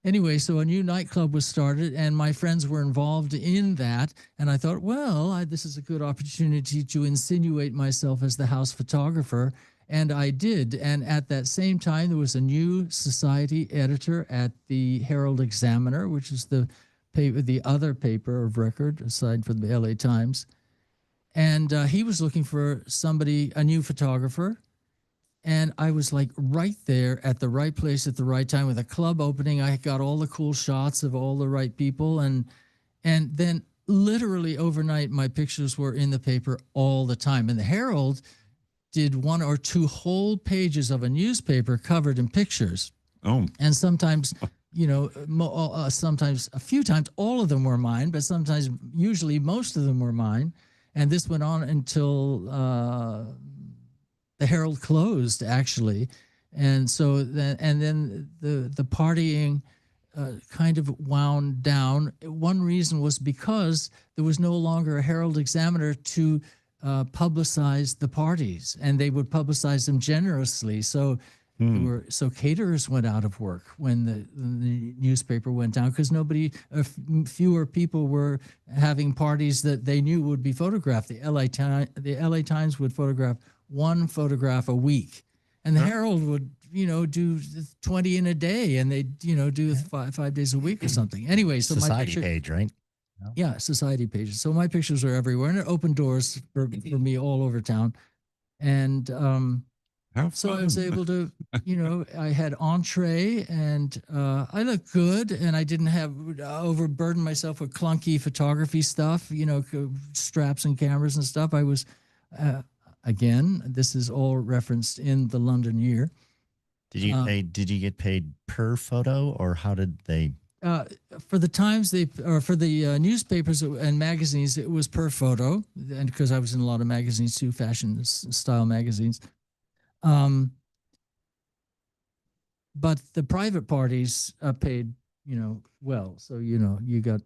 anyway, so a new nightclub was started, and my friends were involved in that. And I thought, well, this is a good opportunity to insinuate myself as the house photographer. And I did. And at that same time, there was a new society editor at the Herald Examiner, which is the other paper of record, aside from the LA Times. And he was looking for a new photographer. And I was like right there at the right place at the right time with a club opening. I got all the cool shots of all the right people. And then literally overnight, my pictures were in the paper all the time. And the Herald did 1 or 2 whole pages of a newspaper covered in pictures. Oh. And sometimes sometimes a few times all of them were mine, but sometimes usually most of them were mine. And this went on until the Herald closed, actually. And so then the partying kind of wound down. One reason was because there was no longer a Herald Examiner to publicize the parties, and they would publicize them generously. So caterers went out of work when the newspaper went down, because fewer people were having parties that they knew would be photographed. The LA Times would photograph one photograph a week, and the Herald would do 20 in a day, and they'd do 5 days a week or something. Anyway, so Society page, right? No? Yeah, society pages. So my pictures are everywhere, and it opened doors for me all over town. And so I was able to, I had entree, and I looked good, and I didn't have overburden myself with clunky photography stuff, straps and cameras and stuff. I was, again, this is all referenced in the London Year. Did you get paid per photo, or how did they? For the Times, for the newspapers and magazines, it was per photo, and because I was in a lot of magazines too, fashion style magazines. But the private parties paid, well. So you got,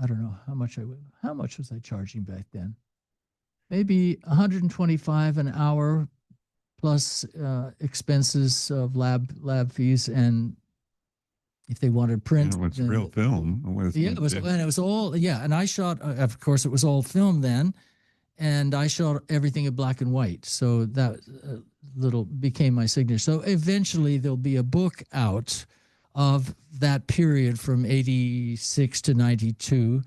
I don't know how much was I charging back then? Maybe $125 an hour plus expenses of lab fees, and if they wanted print, it's real film. It was all, and I shot, of course, it was all film then, and I shot everything in black and white. So that little became my signature. So eventually there'll be a book out of that period from 86 to 92.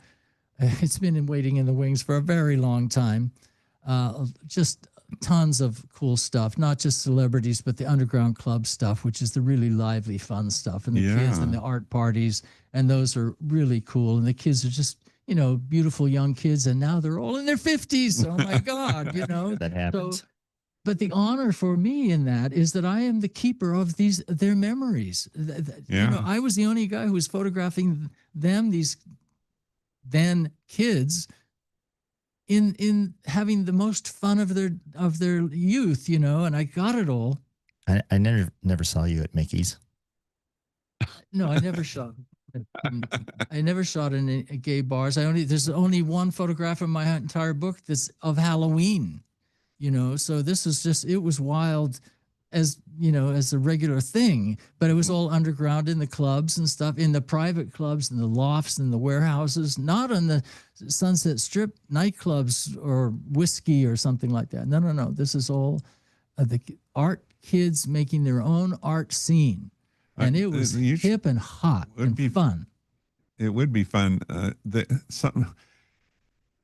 It's been waiting in the wings for a very long time. Just tons of cool stuff, not just celebrities, but the underground club stuff, which is the really lively, fun stuff, and the kids and the art parties, and those are really cool. And the kids are just, beautiful young kids, and now they're all in their 50s. Oh my God, That happens. So, but the honor for me in that is that I am the keeper of their memories. I was the only guy who was photographing them, these then kids, in having the most fun of their youth, and I got it all. I never saw you at Mickey's. No, I never shot. I never shot in gay bars. There's only one photograph in my entire book that's of Halloween. So this is just, it was wild as a regular thing, but it was all underground in the clubs and stuff, in the private clubs and the lofts and the warehouses, not on the Sunset Strip nightclubs or whiskey or something like that. No. This is all the art kids making their own art scene. And it was hip and hot and fun. It would be fun.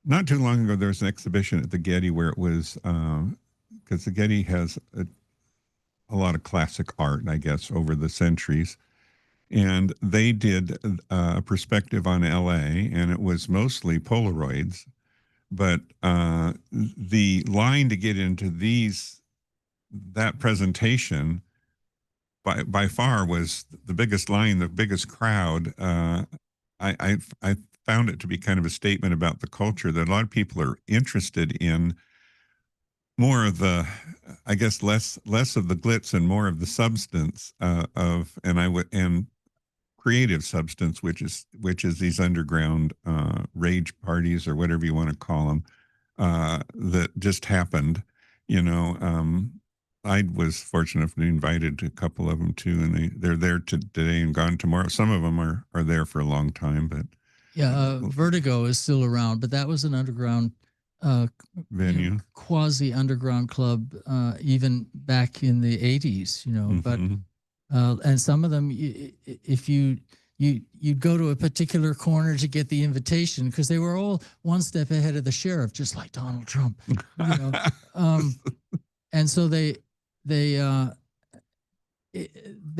Not too long ago, there was an exhibition at the Getty where it was, because the Getty has a lot of classic art, I guess, over the centuries. And they did a perspective on LA, and it was mostly Polaroids. But the line to get into that presentation by far was the biggest line, the biggest crowd. I found it to be kind of a statement about the culture, that a lot of people are interested in more of I guess less of the glitz and more of the substance and creative substance, which is these underground rage parties or whatever you want to call them, that just happened. I was fortunate enough to be invited to a couple of them too, and they're there today and gone tomorrow. Some of them are there for a long time, but Vertigo is still around, but that was an underground venue, quasi underground club, even back in the 80s. But and some of them, if you'd go to a particular corner to get the invitation, because they were all one step ahead of the sheriff, just like Donald Trump. And so they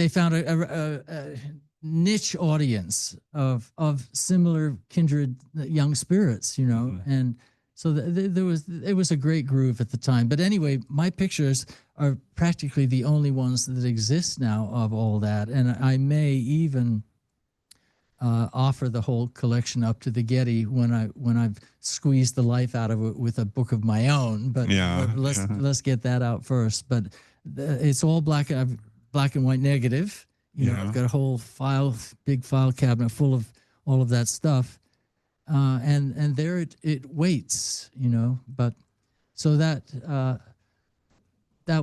found a niche audience of similar kindred young spirits, and So it was a great groove at the time. But anyway, my pictures are practically the only ones that exist now of all that, and I may even offer the whole collection up to the Getty when I've squeezed the life out of it with a book of my own. But, Yeah, but let's yeah. let's get that out first. But it's all black and white negative. You know, Yeah. I've got a whole big file cabinet full of all of that stuff, and there it waits. You know, but so that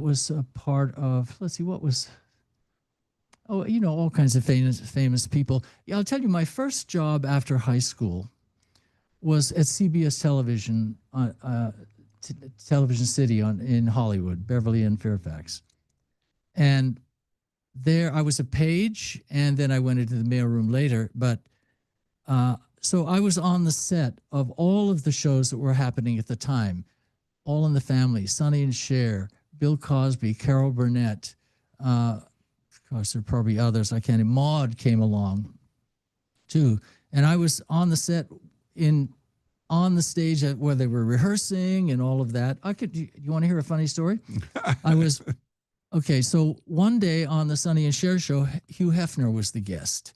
was a part of. Let's see, what was. Oh, you know, all kinds of famous people. Yeah, I'll tell you, my first job after high school was at CBS Television, Television City in Hollywood, Beverly and Fairfax. And there I was a page, and then I went into the mailroom later. But so I was on the set of all of the shows that were happening at the time, All in the Family, Sonny and Cher, Bill Cosby, Carol Burnett, of course, there are probably others. I can't. Maude came along, too, and I was on the set on the stage where they were rehearsing and all of that. You want to hear a funny story? I was okay. So one day on the Sonny and Cher show, Hugh Hefner was the guest,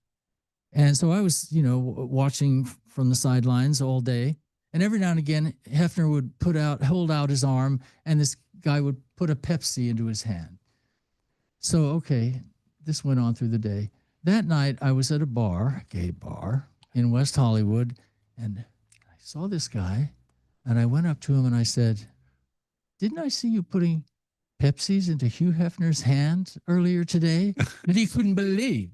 and so I was, you know, watching from the sidelines all day. And every now and again, Hefner would hold out his arm, and this guy would put a Pepsi into his hand. So, okay, this went on through the day. That night, I was at a gay bar in West Hollywood, and I saw this guy, and I went up to him and I said, "Didn't I see you putting Pepsis into Hugh Hefner's hand earlier today?" And he couldn't believe,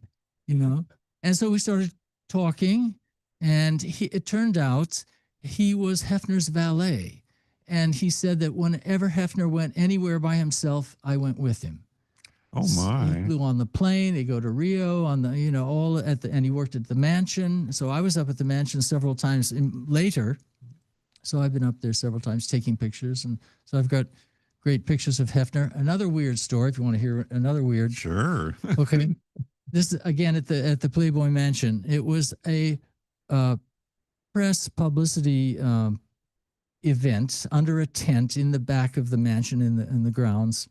you know. And so we started talking, and it turned out he was Hefner's valet. And he said that whenever Hefner went anywhere by himself, I went with him. Oh He my. flew on the plane. They go to Rio on the, you know, all at the, and he worked at the mansion. So I was up at the mansion several times later. So I've been up there several times taking pictures. And so I've got great pictures of Hefner. Another weird story, if you want to hear another weird. Sure. Okay. This again at the Playboy Mansion. It was a press publicity event under a tent in the back of the mansion in the grounds.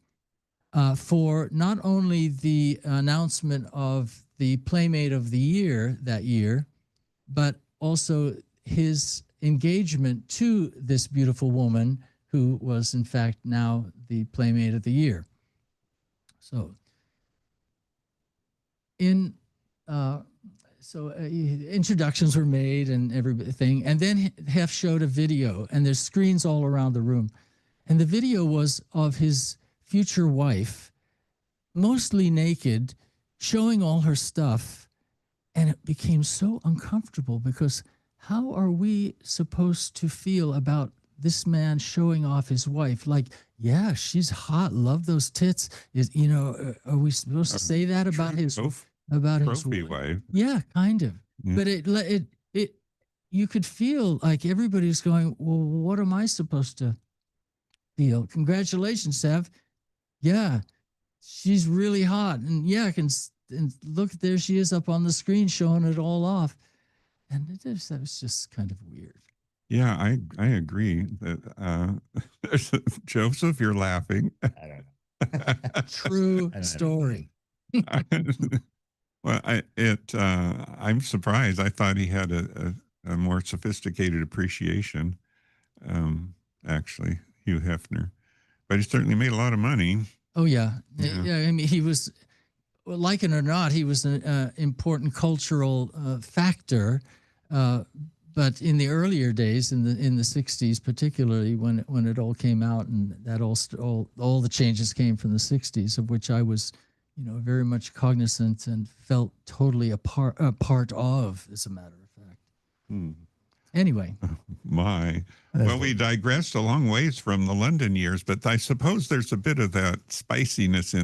For not only the announcement of the Playmate of the Year that year, but also his engagement to this beautiful woman who was, in fact, now the Playmate of the Year. So, introductions were made and everything, and then Hef showed a video, and there's screens all around the room, and the video was of his future wife, mostly naked, showing all her stuff. And it became so uncomfortable because how are we supposed to feel about this man showing off his wife? Like, yeah, she's hot. Love those tits. You know, are we supposed to say that about his Trophy wife? Yeah, kind of. Yeah. But it you could feel like everybody's going, well, what am I supposed to feel? Congratulations, Sev. Yeah, she's really hot. And yeah, and look, there she is up on the screen showing it all off. And that was just kind of weird. Yeah, I agree. That Joseph, you're laughing. I don't know. True I don't know. story. Well, I'm surprised. I thought he had a more sophisticated appreciation, actually, Hugh Hefner. But he certainly made a lot of money. Oh, yeah. Yeah. Yeah, I mean, he was, well, like it or not, he was an important cultural factor. But in the earlier days, in the 60s, particularly when it all came out, and that all the changes came from the 60s, of which I was, you know, very much cognizant and felt totally a part of, as a matter of fact. Hmm. Anyway, My. Well, we digressed a long ways from the London years, but I suppose there's a bit of that spiciness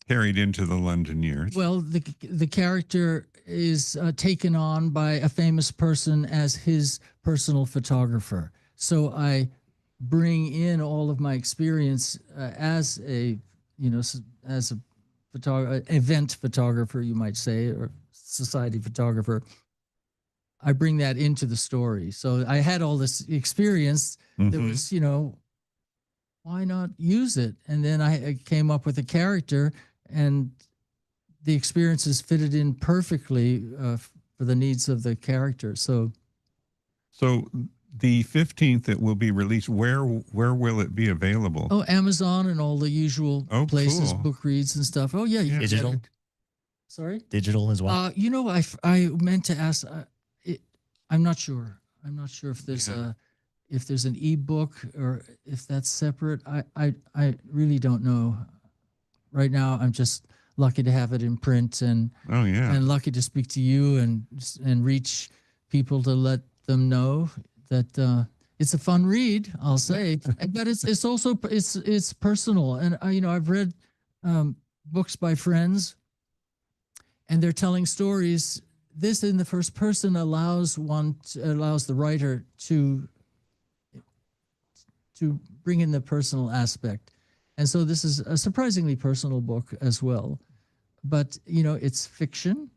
carried into the London years. well, the character is taken on by a famous person as his personal photographer. So I bring in all of my experience as a, you know, as a event photographer, you might say, or society photographer. I bring that into the story. So I had all this experience that Mhm. was, why not use it? And then I came up with a character, and the experiences fitted in perfectly for the needs of the character. So So the 15th it will be released. Where will it be available? Amazon and all the usual Oh, places, cool. book reads and stuff. Oh yeah, you Yeah. can get Digital? it. Sorry. Digital as well. I meant to ask. I'm not sure. I'm not sure if there's Yeah. if there's an ebook or if that's separate. I really don't know. Right now, I'm just lucky to have it in print and Oh yeah. lucky to speak to you and reach people to let them know that it's a fun read. I'll say, but it's also it's personal, and I've read books by friends, and they're telling stories. This in the first person allows the writer to bring in the personal aspect, and so this is a surprisingly personal book as well. But it's fiction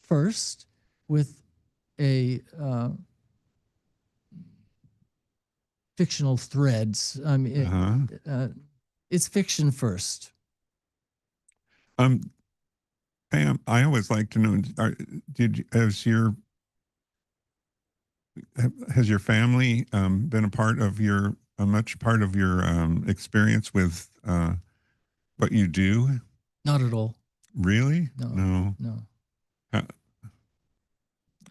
first with a fictional threads. I mean, Uh-huh. it's fiction first. Pam, I always like to know, has your family been a much part of your experience with what you do? Not at all. Really? No. No. No. Uh,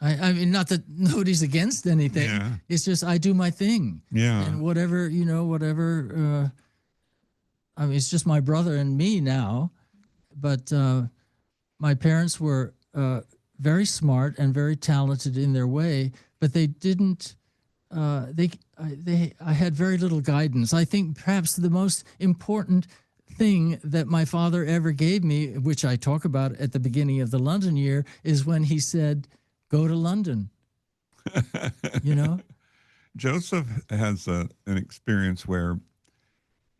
I mean, not that nobody's against anything. Yeah. It's just I do my thing. Yeah. And whatever. I mean, it's just my brother and me now. But my parents were very smart and very talented in their way, but they didn't. I had very little guidance. I think perhaps the most important thing that my father ever gave me, which I talk about at the beginning of the London year, is when he said, "Go to London." Joseph has an experience where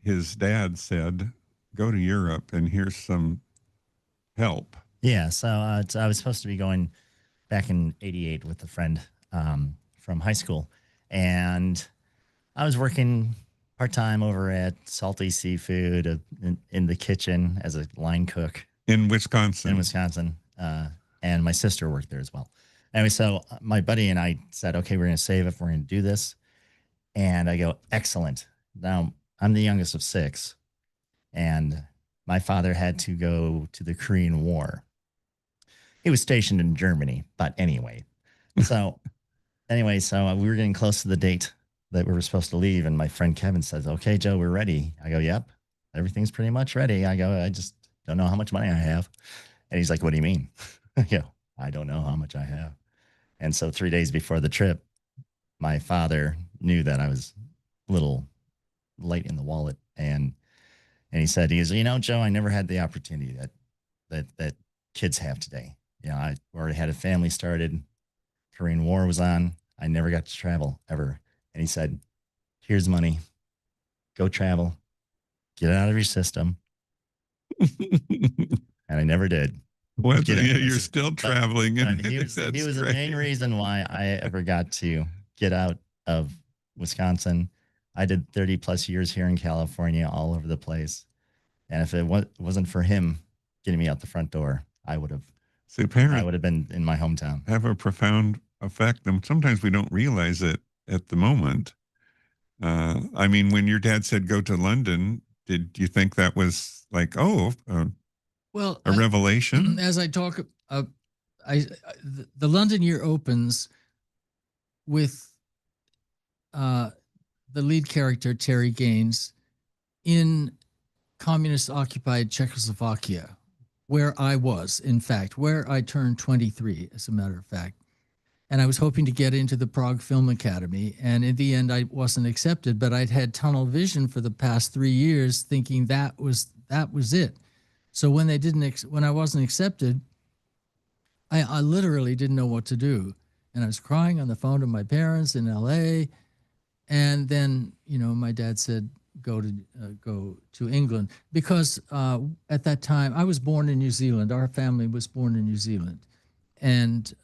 his dad said, "Go to Europe and here's some help." Yeah. So I was supposed to be going back in '88 with a friend from high school, and I was working part-time over at Salty Seafood in the kitchen as a line cook In Wisconsin. And my sister worked there as well. Anyway, so my buddy and I said, okay, we're going to save if we're going to do this. And I go, excellent. Now, I'm the youngest of 6, and my father had to go to the Korean War. He was stationed in Germany, but anyway. So we were getting close to the date that we were supposed to leave, and my friend Kevin says, okay, Joe, we're ready. I go, yep, everything's pretty much ready. I go, I just don't know how much money I have. And he's like, what do you mean? I go, I don't know how much I have. And so 3 days before the trip, my father knew that I was a little light in the wallet. And he said, Joe, I never had the opportunity that kids have today. I already had a family started. Korean War was on. I never got to travel ever. And he said, here's money. Go travel. Get it out of your system. And I never did. Well, Get it. you're still traveling. But he was the main reason why I ever got to get out of Wisconsin. I did 30 plus years here in California, all over the place. And if it wasn't for him getting me out the front door, I would have been in my hometown. Have a profound effect. And sometimes we don't realize it at the moment. I mean, when your dad said go to London, did you think that was like, Well, a revelation? As I talk, the London year opens with the lead character Terry Gaines in communist-occupied Czechoslovakia, where I was, in fact, where I turned 23, as a matter of fact. And I was hoping to get into the Prague Film Academy. And in the end, I wasn't accepted, but I'd had tunnel vision for the past 3 years, thinking that was it. So when I wasn't accepted, I literally didn't know what to do. And I was crying on the phone to my parents in LA. And then, my dad said, go to England, because at that time I was born in New Zealand. Our family was born in New Zealand. And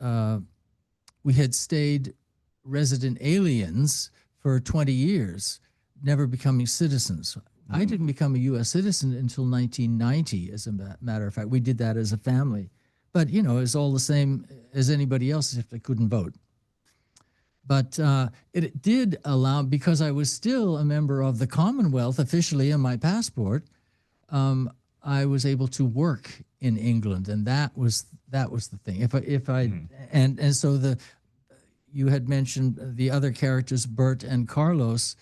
we had stayed resident aliens for 20 years, never becoming citizens. I didn't become a U.S. citizen until 1990, as a matter of fact. We did that as a family. But, you know, it's all the same as anybody else if they couldn't vote. But it did allow, because I was still a member of the Commonwealth officially in my passport, I was able to work in England, and that was the thing. And so you had mentioned the other characters, Bert and Carlos.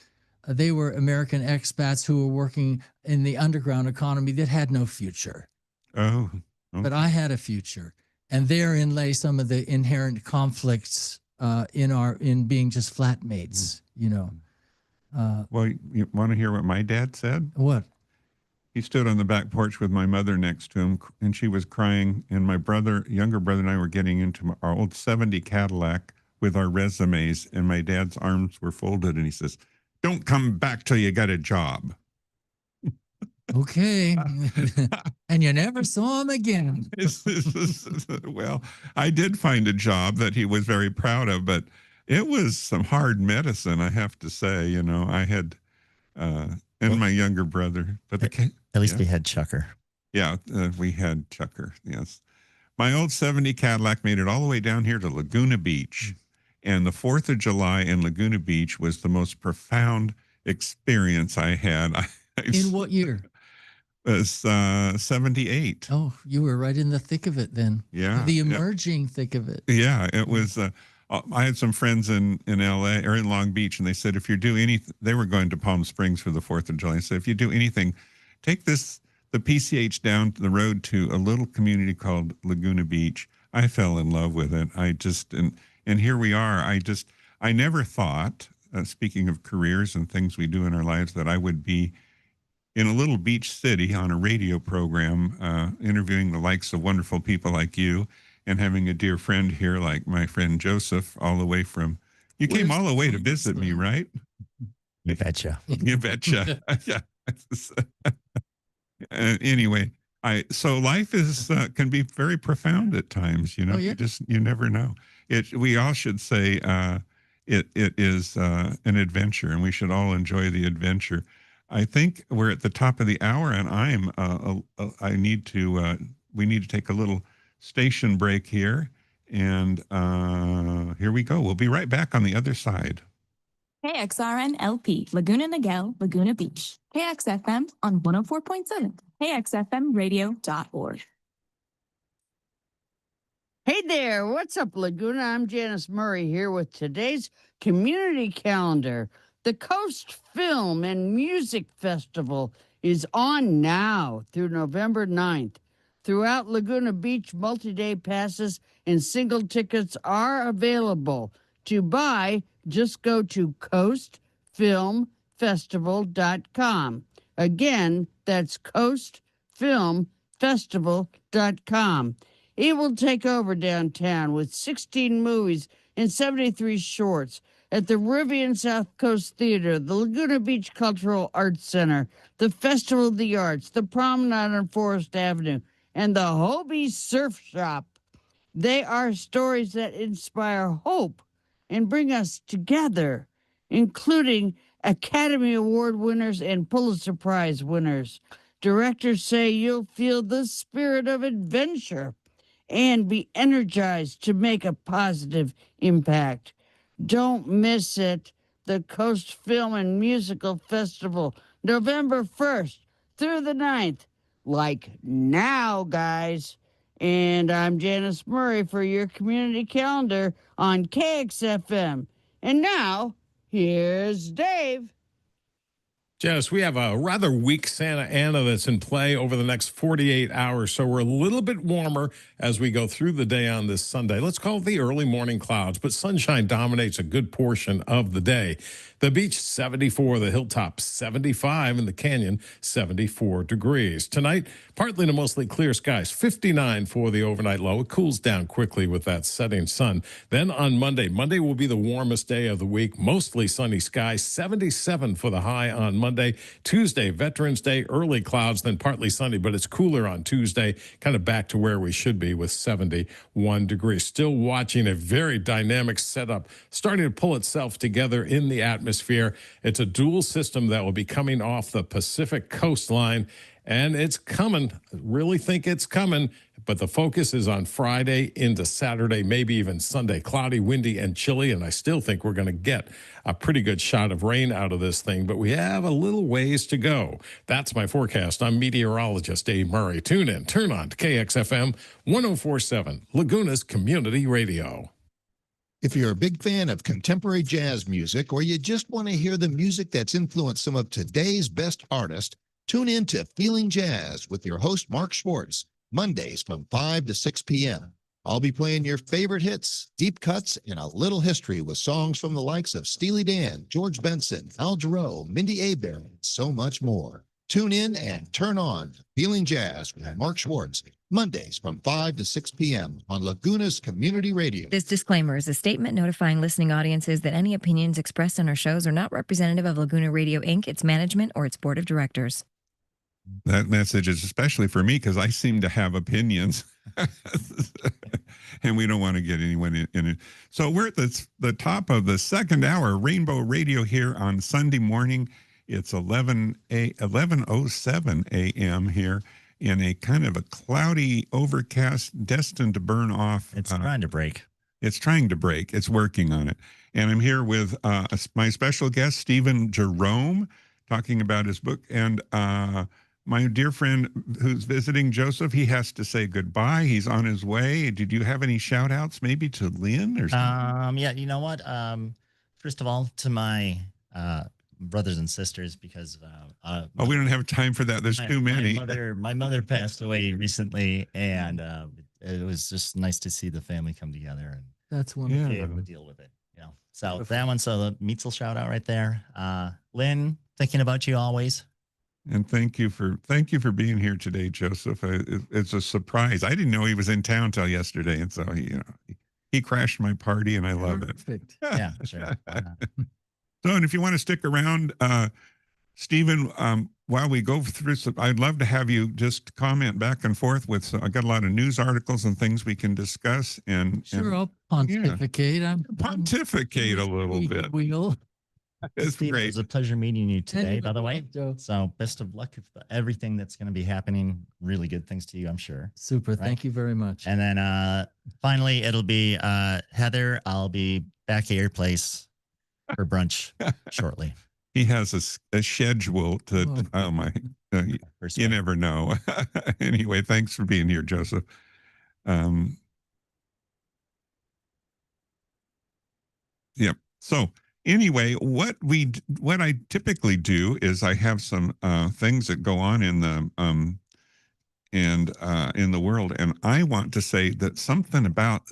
They were American expats who were working in the underground economy that had no future. Oh, But I had a future, and therein lay some of the inherent conflicts in being just flatmates. You know. well, you want to hear what my dad said? What? He stood on the back porch with my mother next to him, and she was crying. And my younger brother, and I were getting into our old '70 Cadillac with our resumes, and my dad's arms were folded, and he says, "Don't come back till you got a job." Okay. And you never saw him again. Well, I did find a job that he was very proud of, but it was some hard medicine, I have to say. You know, I had, and my younger brother, but At least we had Chucker. yeah, we had Chucker. Yes, my old '70 Cadillac made it all the way down here to Laguna Beach, and the 4th of July in Laguna Beach was the most profound experience I had. In what year? Was 78. Oh, you were right in the thick of it then. Yeah, The yeah. emerging thick of it. Yeah, it was. I had some friends in LA or in Long Beach, and they said if you do anything, they were going to Palm Springs for the 4th of July. So if you do anything, take the PCH down the road to a little community called Laguna Beach. I fell in love with it. And here we are. I never thought, speaking of careers and things we do in our lives, that I would be in a little beach city on a radio program, interviewing the likes of wonderful people like you, and having a dear friend here like my friend Joseph, all the way from, you came all the way to visit me, right? You betcha. You betcha. Yeah. Anyway, so life is can be very profound at times, you know. Oh, yeah. You never know. We all should say it is an adventure, and we should all enjoy the adventure. I think we're at the top of the hour, and we need to take a little station break here, and here we go. We'll be right back on the other side. KXRN LP, Laguna Niguel, Laguna Beach. KXFM on 104.7, KXFMradio.org. Hey there, what's up, Laguna? I'm Janice Murray here with today's community calendar. The Coast Film and Music Festival is on now through November 9th. Throughout Laguna Beach, multi-day passes and single tickets are available. To buy, just go to coastfilmfestival.com. Again, that's coastfilmfestival.com. It will take over downtown with 16 movies and 73 shorts at the Rivian South Coast Theater, the Laguna Beach Cultural Arts Center, the Festival of the Arts, the Promenade on Forest Avenue, and the Hobie Surf Shop. They are stories that inspire hope and bring us together, including Academy Award winners and Pulitzer Prize winners. Directors say you'll feel the spirit of adventure and be energized to make a positive impact. Don't miss it. The Coast Film and Musical Festival, November 1st through the 9th. Like now, guys. And I'm Janice Murray for your community calendar on KXFM. And now, here's Dave. Janice, we have a rather weak Santa Ana that's in play over the next 48 hours, so we're a little bit warmer as we go through the day on this Sunday. Let's call it the early morning clouds, but sunshine dominates a good portion of the day. The beach, 74. The hilltop, 75. And the canyon, 74 degrees. Tonight, partly to mostly clear skies, 59 for the overnight low. It cools down quickly with that setting sun. Then on Monday will be the warmest day of the week. Mostly sunny skies, 77 for the high on Monday. Tuesday, Veterans Day, early clouds, then partly sunny, but it's cooler on Tuesday, kind of back to where we should be with 71 degrees. Still watching a very dynamic setup starting to pull itself together in the atmosphere. It's a dual system that will be coming off the Pacific coastline, and it's coming. I really think it's coming, but the focus is on Friday into Saturday, maybe even Sunday. Cloudy, windy, and chilly, and I still think we're going to get a pretty good shot of rain out of this thing, but we have a little ways to go. That's my forecast. I'm meteorologist Dave Murray. Tune in, turn on to KXFM 1047, Laguna's Community Radio. If you're a big fan of contemporary jazz music, or you just want to hear the music that's influenced some of today's best artists, tune in to Feeling Jazz with your host, Mark Schwartz, Mondays from 5 to 6 p.m. I'll be playing your favorite hits, deep cuts, and a little history with songs from the likes of Steely Dan, George Benson, Al Jarreau, Mindy Abair, and so much more. Tune in and turn on Feeling Jazz with Mark Schwartz, Mondays from 5 to 6 p.m. on Laguna's Community Radio. This disclaimer is a statement notifying listening audiences that any opinions expressed on our shows are not representative of Laguna Radio, Inc., its management, or its board of directors. That message is especially for me because I seem to have opinions. And we don't want to get anyone in it. So we're at the top of the second hour, Rainbow Radio here on Sunday morning. It's 11:07 a.m. here in a kind of a cloudy, overcast, destined to burn off. It's trying to break. It's trying to break. It's working on it. And I'm here with my special guest, Stephen Jerome, talking about his book. And my dear friend who's visiting, Joseph, he has to say goodbye. He's on his way. Did you have any shout outs maybe to Lynn or something? Yeah, you know what? First of all, to my brothers and sisters, because we don't have time for that. There's too many. My mother passed away recently, and it was just nice to see the family come together and That's wonderful. be able to deal with it. You know, so that one, so the Meetzel shout out right there. Lynn, thinking about you always. And thank you for being here today, Joseph. It's a surprise. I didn't know he was in town till yesterday, and so he crashed my party, and I love it. Perfect. Yeah, sure. So, and if you want to stick around, Stephen, while we go through some, I'd love to have you just comment back and forth with. I got a lot of news articles and things we can discuss. And I'll pontificate. Pontificate a little bit. Wheel. It's Steve, great. It was a pleasure meeting you today, by the way. Joe. So best of luck with everything that's going to be happening. Really good things to you, I'm sure. Super. Right? Thank you very much. And then finally, it'll be Heather. I'll be back at your place for brunch shortly. He has a schedule to. Oh my! You never know. Anyway, thanks for being here, Joseph. Yep. So anyway, what I typically do is I have some things that go on in the in the world, and I want to say that something about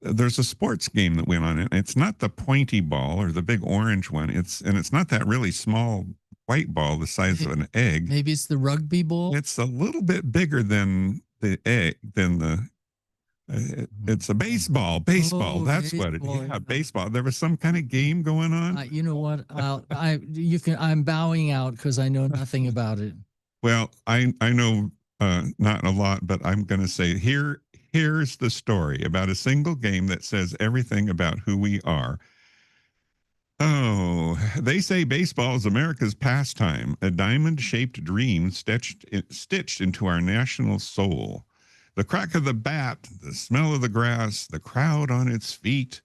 there's a sports game that went on, and it's not the pointy ball or the big orange one. It's not that really small white ball the size of an egg. Maybe it's the rugby ball. It's a little bit bigger than the egg, it's a baseball. Oh, That's what it is. baseball, Yeah, yeah. baseball. There was some kind of game going on. You know what? I'm bowing out because I know nothing about it. Well, I know not a lot, but I'm going to say here's the story about a single game that says everything about who we are. Oh, they say baseball is America's pastime, a diamond-shaped dream stitched into our national soul. The crack of the bat, the smell of the grass, the crowd on its feet.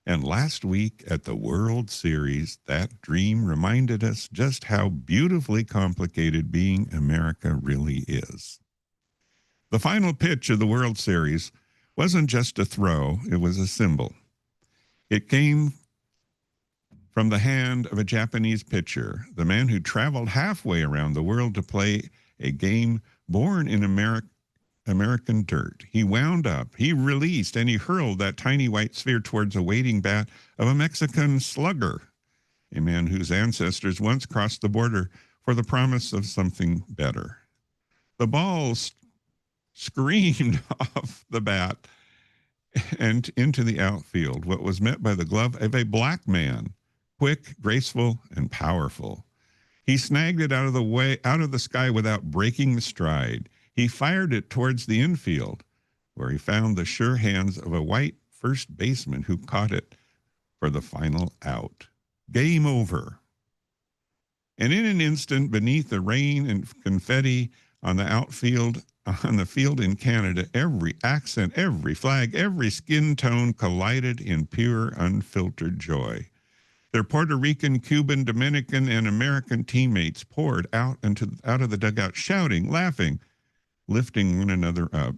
And last week at the World Series, that dream reminded us just how beautifully complicated being America really is. The final pitch of the World Series wasn't just a throw, it was a symbol. It came from the hand of a Japanese pitcher, the man who traveled halfway around the world to play a game born in America American dirt. He wound up, he released, and he hurled that tiny white sphere towards a waiting bat of a Mexican slugger, a man whose ancestors once crossed the border for the promise of something better. The ball screamed off the bat and into the outfield, what was met by the glove of a black man, quick, graceful, and powerful. He snagged it out of the sky without breaking the stride. He fired it towards the infield, where he found the sure hands of a white first baseman who caught it for the final out. Game over. And in an instant, beneath the rain and confetti on the field in Canada, every accent, every flag, every skin tone collided in pure, unfiltered joy. Their Puerto Rican, Cuban, Dominican, and American teammates poured out of the dugout, shouting, laughing, lifting one another up.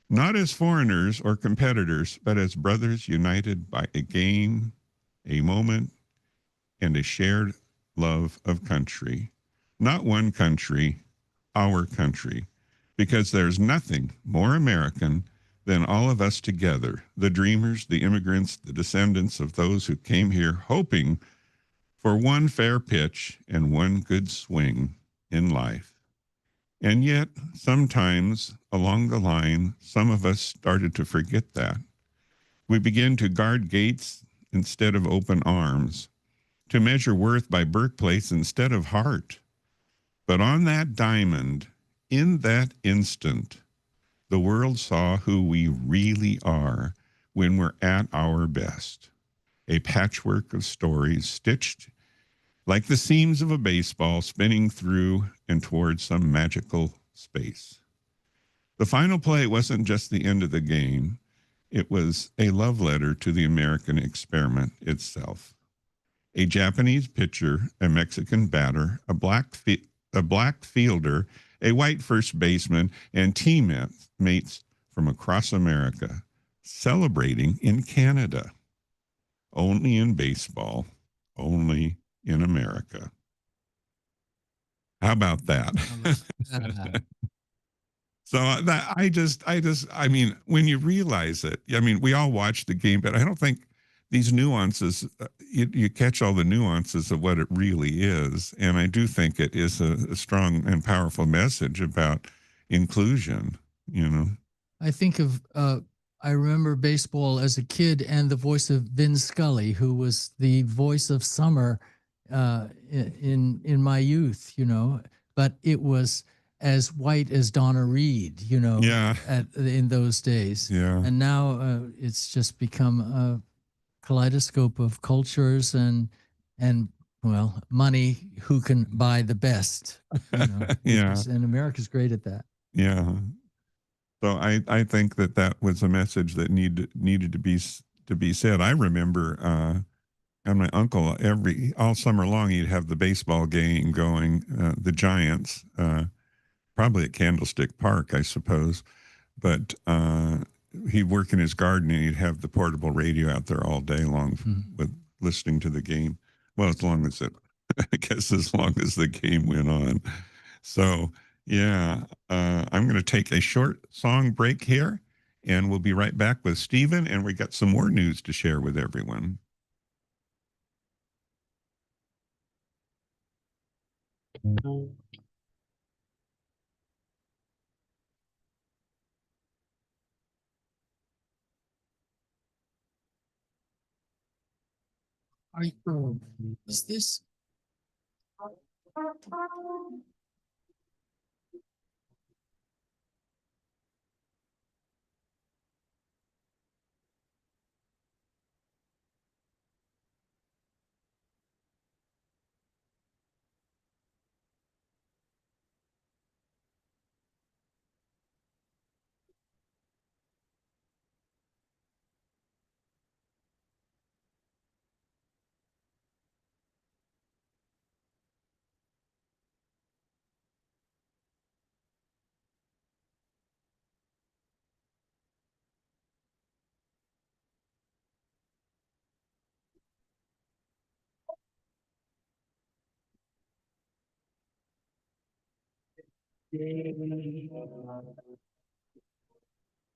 Not as foreigners or competitors, but as brothers united by a game, a moment, and a shared love of country. Not one country, our country, because there's nothing more American than all of us together, the dreamers, the immigrants, the descendants of those who came here hoping for one fair pitch and one good swing in life. And yet, sometimes along the line, some of us started to forget that. We began to guard gates instead of open arms, to measure worth by birthplace instead of heart. But on that diamond, in that instant, the world saw who we really are when we're at our best. A patchwork of stories stitched like the seams of a baseball spinning through and towards some magical space. The final play wasn't just the end of the game. It was a love letter to the American experiment itself. A Japanese pitcher, a Mexican batter, a black fielder, a white first baseman, and teammates from across America celebrating in Canada. Only in baseball, only in America. How about that? So I mean, when you realize it, I mean, we all watch the game, but I don't think these nuances, you catch all the nuances of what it really is. And I do think it is a strong and powerful message about inclusion, you know. I think of, I remember baseball as a kid and the voice of Vin Scully, who was the voice of summer in my youth, you know, but it was as white as Donna Reed, you know, in those days. Yeah. And now it's just become a kaleidoscope of cultures and well, money, who can buy the best, you know. Yeah. And America's great at that. Yeah. So I think that was a message that needed to be said. I remember and my uncle all summer long he'd have the baseball game going, the Giants, probably at Candlestick Park, I suppose. But he'd work in his garden and he'd have the portable radio out there all day long with listening to the game. Well, as long as the game went on. So yeah, I'm going to take a short song break here, and we'll be right back with Stephen, and we got some more news to share with everyone. Is this?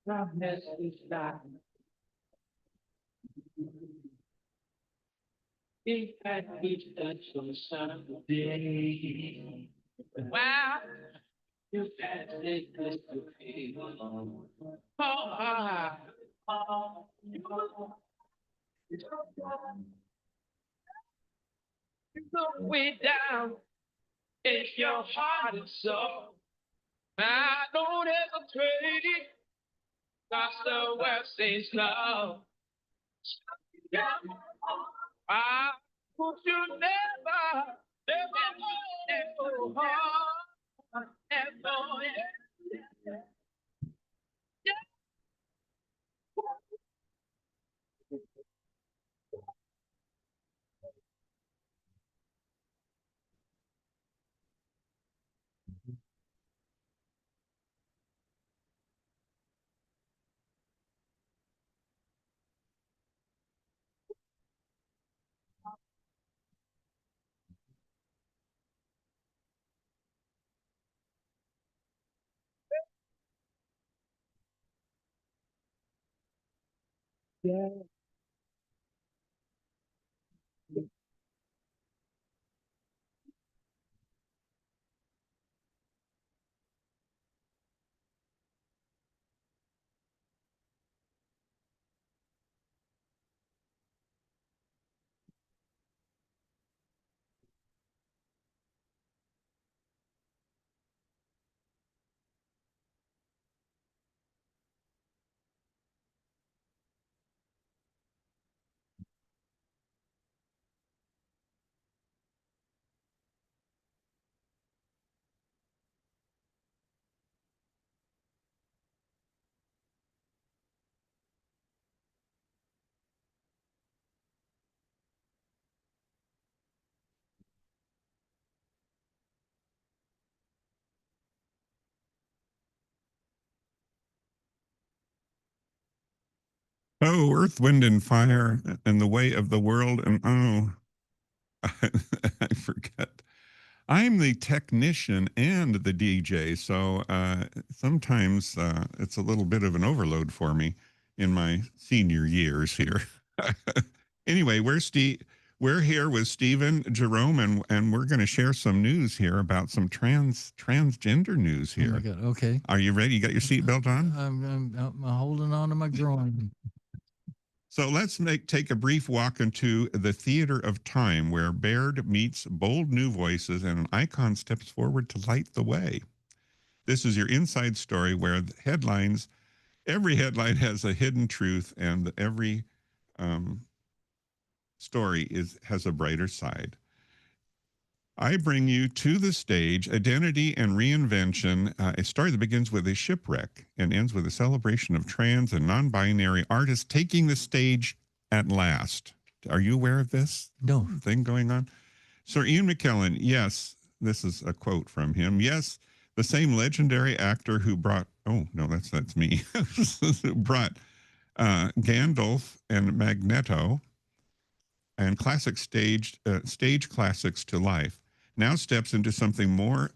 If I reach that so someday, wow, you can take this to me. You go way down in your heart and soul. I don't hesitate, that's the word says love. I want you never, never, never, never. Oh, Earth, Wind, and Fire and the Way of the World. And oh, I forget. I'm the technician and the DJ, so sometimes it's a little bit of an overload for me in my senior years here. Anyway, we're here with Stephen Jerome, and we're going to share some news here about some transgender news Oh my here. God. Okay. Are you ready? You got your seatbelt on? I'm holding on to my groin. So let's take a brief walk into the theater of time where Baird meets bold new voices and an icon steps forward to light the way. This is your inside story where the every headline has a hidden truth, and every story has a brighter side. I bring you to the stage Identity and Reinvention, a story that begins with a shipwreck and ends with a celebration of trans and non-binary artists taking the stage at last. Are you aware of this No. thing going on? Sir Ian McKellen, yes, this is a quote from him. Yes, the same legendary actor who brought, oh, no, that's me, who brought Gandalf and Magneto and classic stage classics to life, now steps into something more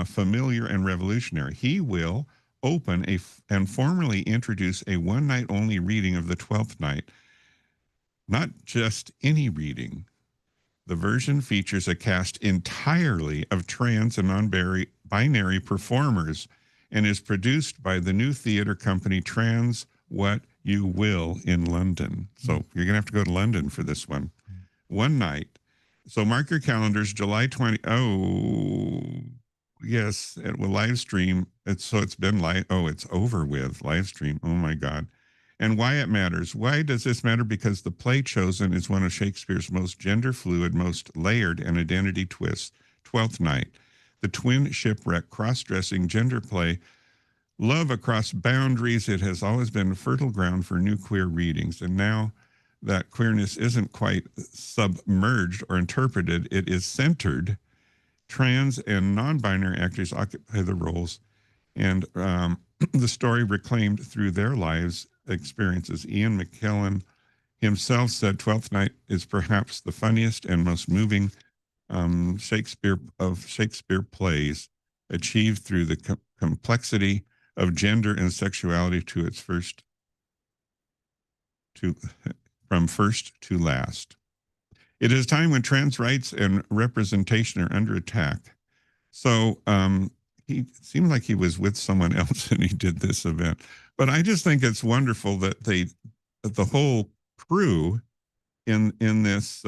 familiar and revolutionary. He will open and formally introduce a one-night only reading of the 12th Night. Not just any reading. The version features a cast entirely of trans and non-binary performers and is produced by the new theater company Trans What You Will in London. So you're going to have to go to London for this one. One night. So mark your calendars, July 20. Oh, yes, it will live stream. It's been live. Oh, it's over with live stream. Oh my God. And why it matters. Why does this matter? Because the play chosen is one of Shakespeare's most gender fluid, most layered and identity twists. 12th Night, the twin shipwreck, cross-dressing gender play, love across boundaries. It has always been fertile ground for new queer readings. And now that queerness isn't quite submerged or interpreted, it is centered. Trans and non-binary actors occupy the roles, and the story reclaimed through their lives experiences. Ian McKellen himself said 12th Night is perhaps the funniest and most moving Shakespeare plays, achieved through the complexity of gender and sexuality to its from first to last. It is time when trans rights and representation are under attack. So he seemed like he was with someone else and he did this event. But I just think it's wonderful that the whole crew in this,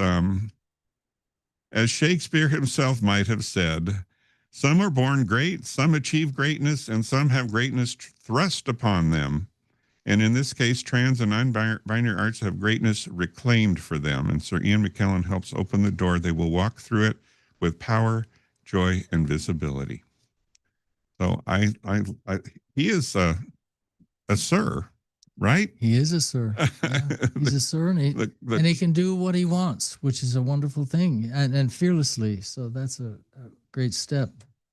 as Shakespeare himself might have said, some are born great, some achieve greatness, and some have greatness thrust upon them. And in this case, trans and non-binary arts have greatness reclaimed for them. And Sir Ian McKellen helps open the door. They will walk through it with power, joy, and visibility. So he is a sir, right? He is a sir. Yeah, he's a sir, and he can do what he wants, which is a wonderful thing, and fearlessly. So that's a great step.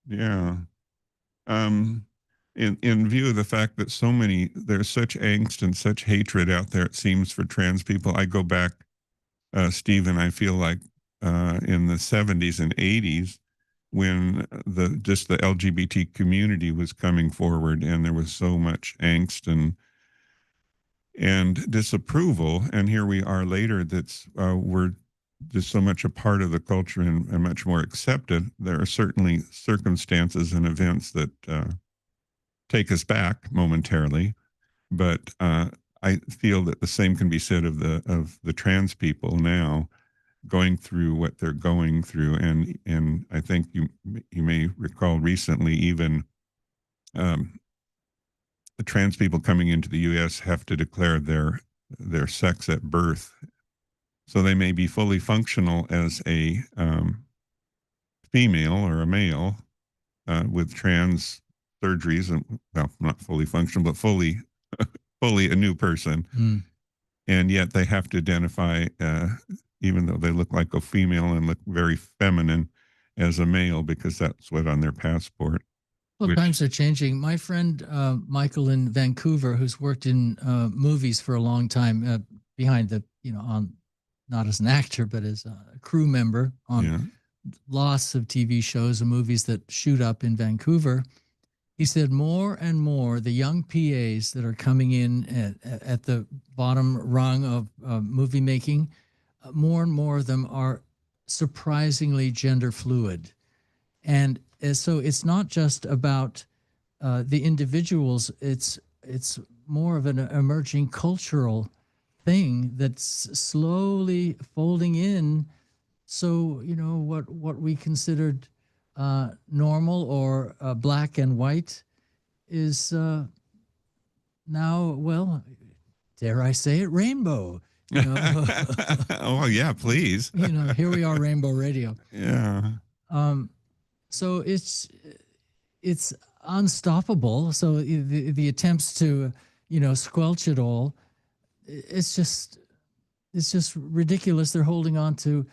Yeah. In view of the fact that there's such angst and such hatred out there, it seems, for trans people. I go back, Steve, and I feel like in the 70s and 80s, when the LGBT community was coming forward, and there was so much angst and disapproval, and here we are later. We're just so much a part of the culture and much more accepted. There are certainly circumstances and events that take us back momentarily, but I feel that the same can be said of the trans people now, going through what they're going through. And I think you may recall recently, even the trans people coming into the U.S. have to declare their sex at birth, so they may be fully functional as a female or a male with trans surgeries, and well, not fully functional, but fully a new person. And yet they have to identify, even though they look like a female and look very feminine, as a male, because that's what on their passport. Well, times are changing. My friend Michael in Vancouver, who's worked in movies for a long time, behind the, not as an actor, but as a crew member on lots of TV shows and movies that shoot up in Vancouver. He said more and more the young PAs that are coming in at the bottom rung of movie making, more and more of them are surprisingly gender fluid. And so it's not just about the individuals, it's more of an emerging cultural thing that's slowly folding in. So, what we considered normal or black and white is now, well, dare I say it, rainbow. Oh yeah, please. Here we are, Rainbow Radio. Yeah. So it's unstoppable. So the attempts to squelch it all, it's just ridiculous. They're holding on to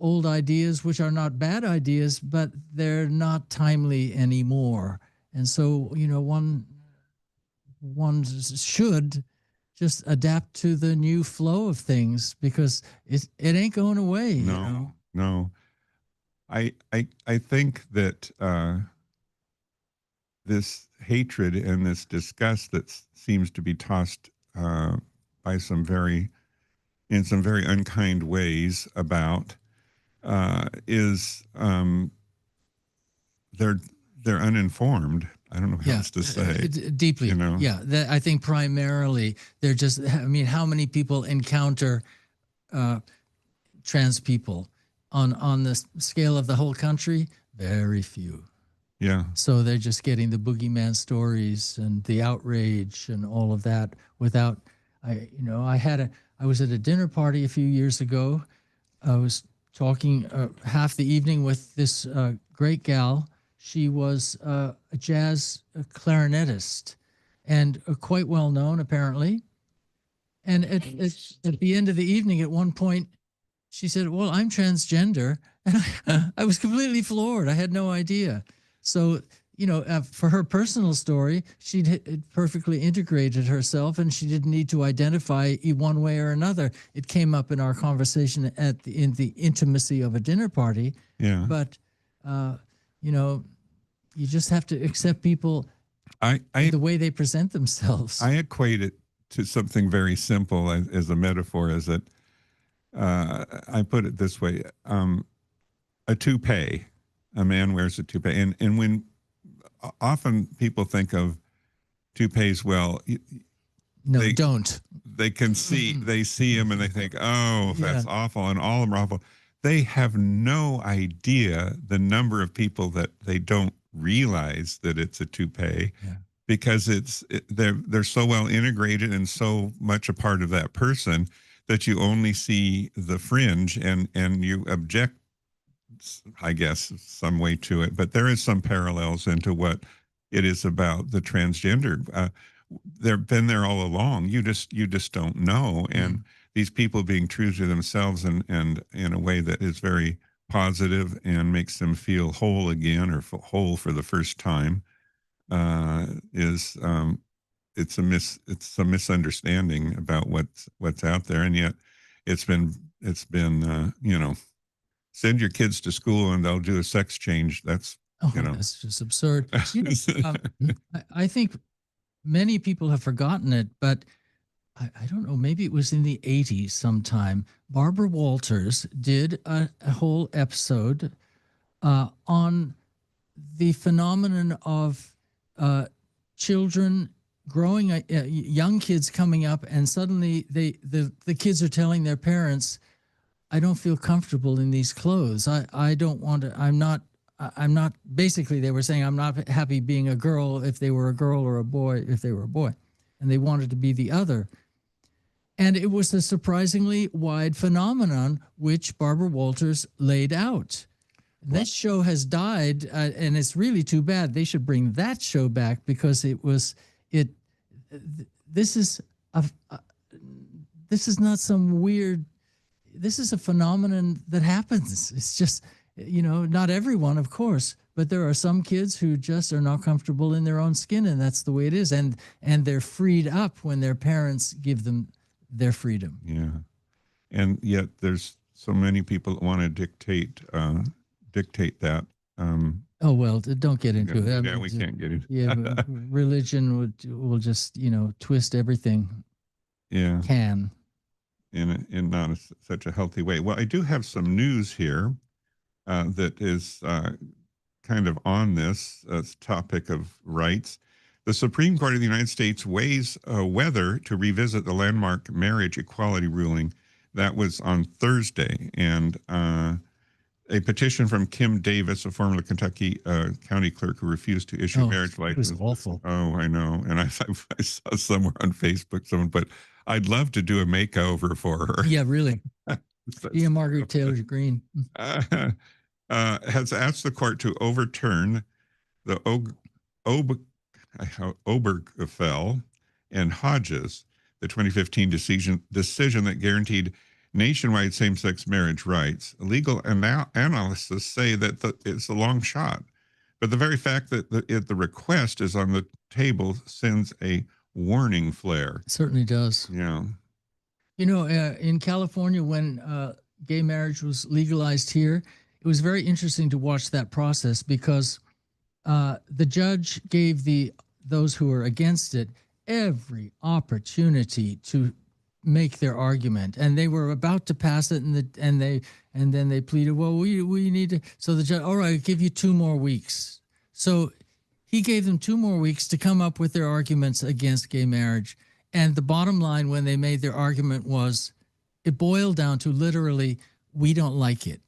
old ideas, which are not bad ideas, but they're not timely anymore. And so, one should just adapt to the new flow of things, because it ain't going away. No. I think that this hatred and this disgust that seems to be tossed by in some very unkind ways about is they're uninformed. I don't know how else to say. Deeply, Yeah, I think primarily they're just. I mean, how many people encounter trans people on the scale of the whole country? Very few. Yeah. So they're just getting the boogeyman stories and the outrage and all of that without. I was at a dinner party a few years ago. I was talking half the evening with this great gal. She was a jazz clarinetist and quite well known, apparently. And at the end of the evening, at one point, she said, "Well, I'm transgender," and I was completely floored. I had no idea. So, for her personal story, she'd perfectly integrated herself, and she didn't need to identify one way or another. It came up in our conversation in the intimacy of a dinner party. Yeah. But, you just have to accept people I the way they present themselves. I equate it to something very simple as a metaphor. Is that I put it this way: a toupee. A man wears a toupee, and when often people think of toupees, well, No, they don't. they can see they see him and they think, oh, that's Yeah. awful, and all of them are awful. They have no idea the number of people that they don't realize that it's a toupee, Yeah. because they're so well integrated and so much a part of that person that you only see the fringe, and you object, I guess, some way to it. But there is some parallels into what it is about the transgender. They've been there all along. You just don't know. And these people being true to themselves and in a way that is very positive and makes them feel whole again, or whole for the first time, is it's a misunderstanding about what's out there. And yet it's been send your kids to school and they'll do a sex change. That's That's just absurd. I think many people have forgotten it, but I don't know, maybe it was in the 80s sometime. Barbara Walters did a whole episode on the phenomenon of children growing, young kids coming up, and suddenly the kids are telling their parents, I don't feel comfortable in these clothes. I don't want to, I'm not, basically they were saying, I'm not happy being a girl if they were a girl, or a boy if they were a boy. And they wanted to be the other. And it was a surprisingly wide phenomenon, which Barbara Walters laid out. That show has died, and it's really too bad. They should bring that show back, because this is not some weird, this is a phenomenon that happens. It's just, not everyone, of course, but there are some kids who just are not comfortable in their own skin, and that's the way it is. And they're freed up when their parents give them their freedom. Yeah. And yet there's so many people that want to dictate that. Oh, well, don't get into it. Yeah, we can't get into it. Yeah, but religion will just, twist everything. Yeah. Can. In not such a healthy way. Well, I do have some news here that is kind of on this topic of rights. The Supreme Court of the United States weighs whether to revisit the landmark marriage equality ruling that was on Thursday. And a petition from Kim Davis, a former Kentucky county clerk who refused to issue marriage license. It was awful. Oh, I know. And I saw somewhere on Facebook but I'd love to do a makeover for her. Yeah, really. Yeah, Margaret Taylor Greene. Has asked the court to overturn the Obergefell and Hodges, the 2015 decision that guaranteed nationwide same-sex marriage rights. Legal analysts say that it's a long shot, but the very fact that the request is on the table sends a warning flare. It certainly does. Yeah. In California, when gay marriage was legalized here, it was very interesting to watch that process, because the judge gave those who were against it every opportunity to make their argument, and they were about to pass it, and then they pleaded, well, we need to. So the judge, all right, I'll give you 2 more weeks. So he gave them 2 more weeks to come up with their arguments against gay marriage. And the bottom line, when they made their argument, was it boiled down to literally, we don't like it.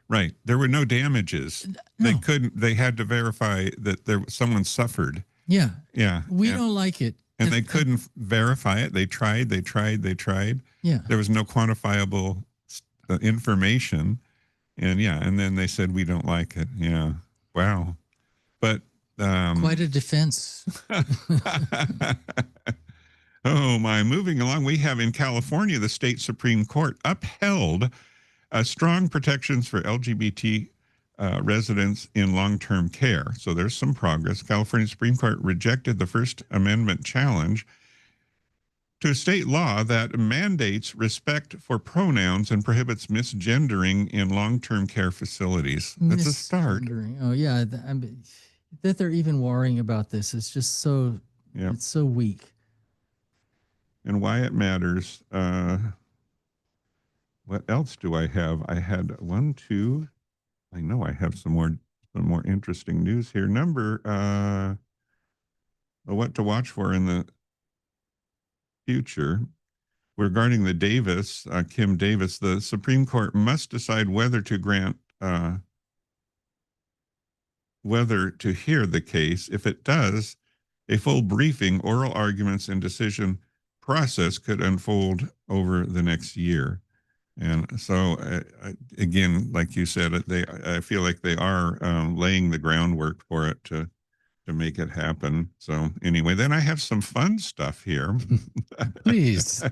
Right. There were no damages. No. They had to verify that someone suffered. Yeah. Yeah. We don't like it. And they couldn't verify it. They tried. Yeah. There was no quantifiable information. And then they said, we don't like it. Yeah. Wow. But quite a defense. Oh my, moving along, we have in California, the state Supreme Court upheld strong protections for LGBT residents in long-term care. So there's some progress. California Supreme Court rejected the First Amendment challenge to a state law that mandates respect for pronouns and prohibits misgendering in long-term care facilities. That's a start. Oh, yeah. that they're even worrying about this. It's just so Yeah. it's so weak. And why it matters. What else do I have? I had one, two. I know I have some more interesting news here. What to watch for in the future regarding the Davis, Kim Davis. The Supreme Court must decide whether to grant, whether to hear the case. If it does, a full briefing, oral arguments, and decision process could unfold over the next year. And so, again, like you said, I feel like they are laying the groundwork for it to make it happen. So anyway, then I have some fun stuff here. Please.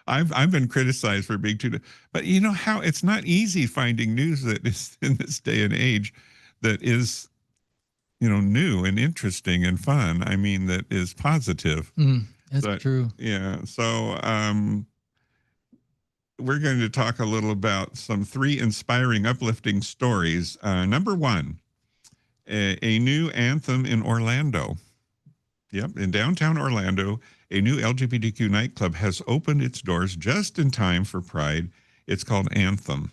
I've been criticized for being too, but you know how it's not easy finding news that is in this day and age that is, new and interesting and fun. I mean, that is positive. That's true. Yeah. So we're going to talk a little about some 3 inspiring, uplifting stories. Number 1, a new anthem in Orlando. Yep, in downtown Orlando, a new LGBTQ nightclub has opened its doors just in time for Pride. It's called Anthem.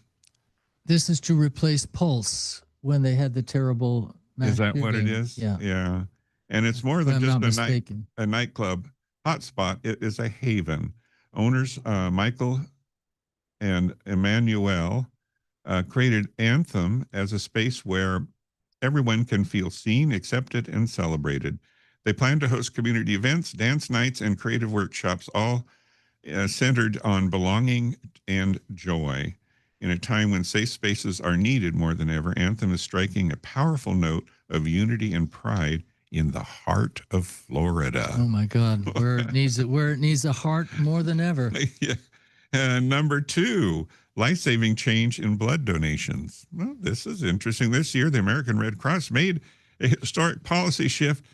This is to replace Pulse when they had the terrible. Is that what it is? Yeah. Yeah. And it's more If than I'm just not mistaken. a nightclub hotspot. It is a haven. Owners Michael and Emmanuel created Anthem as a space where everyone can feel seen, accepted, and celebrated. They plan to host community events, dance nights, and creative workshops, all centered on belonging and joy. In a time when safe spaces are needed more than ever, Anthem is striking a powerful note of unity and pride in the heart of Florida. Oh my God, where it needs a heart more than ever. Yeah. Number 2, life-saving change in blood donations. Well, this is interesting. This year, the American Red Cross made a historic policy shift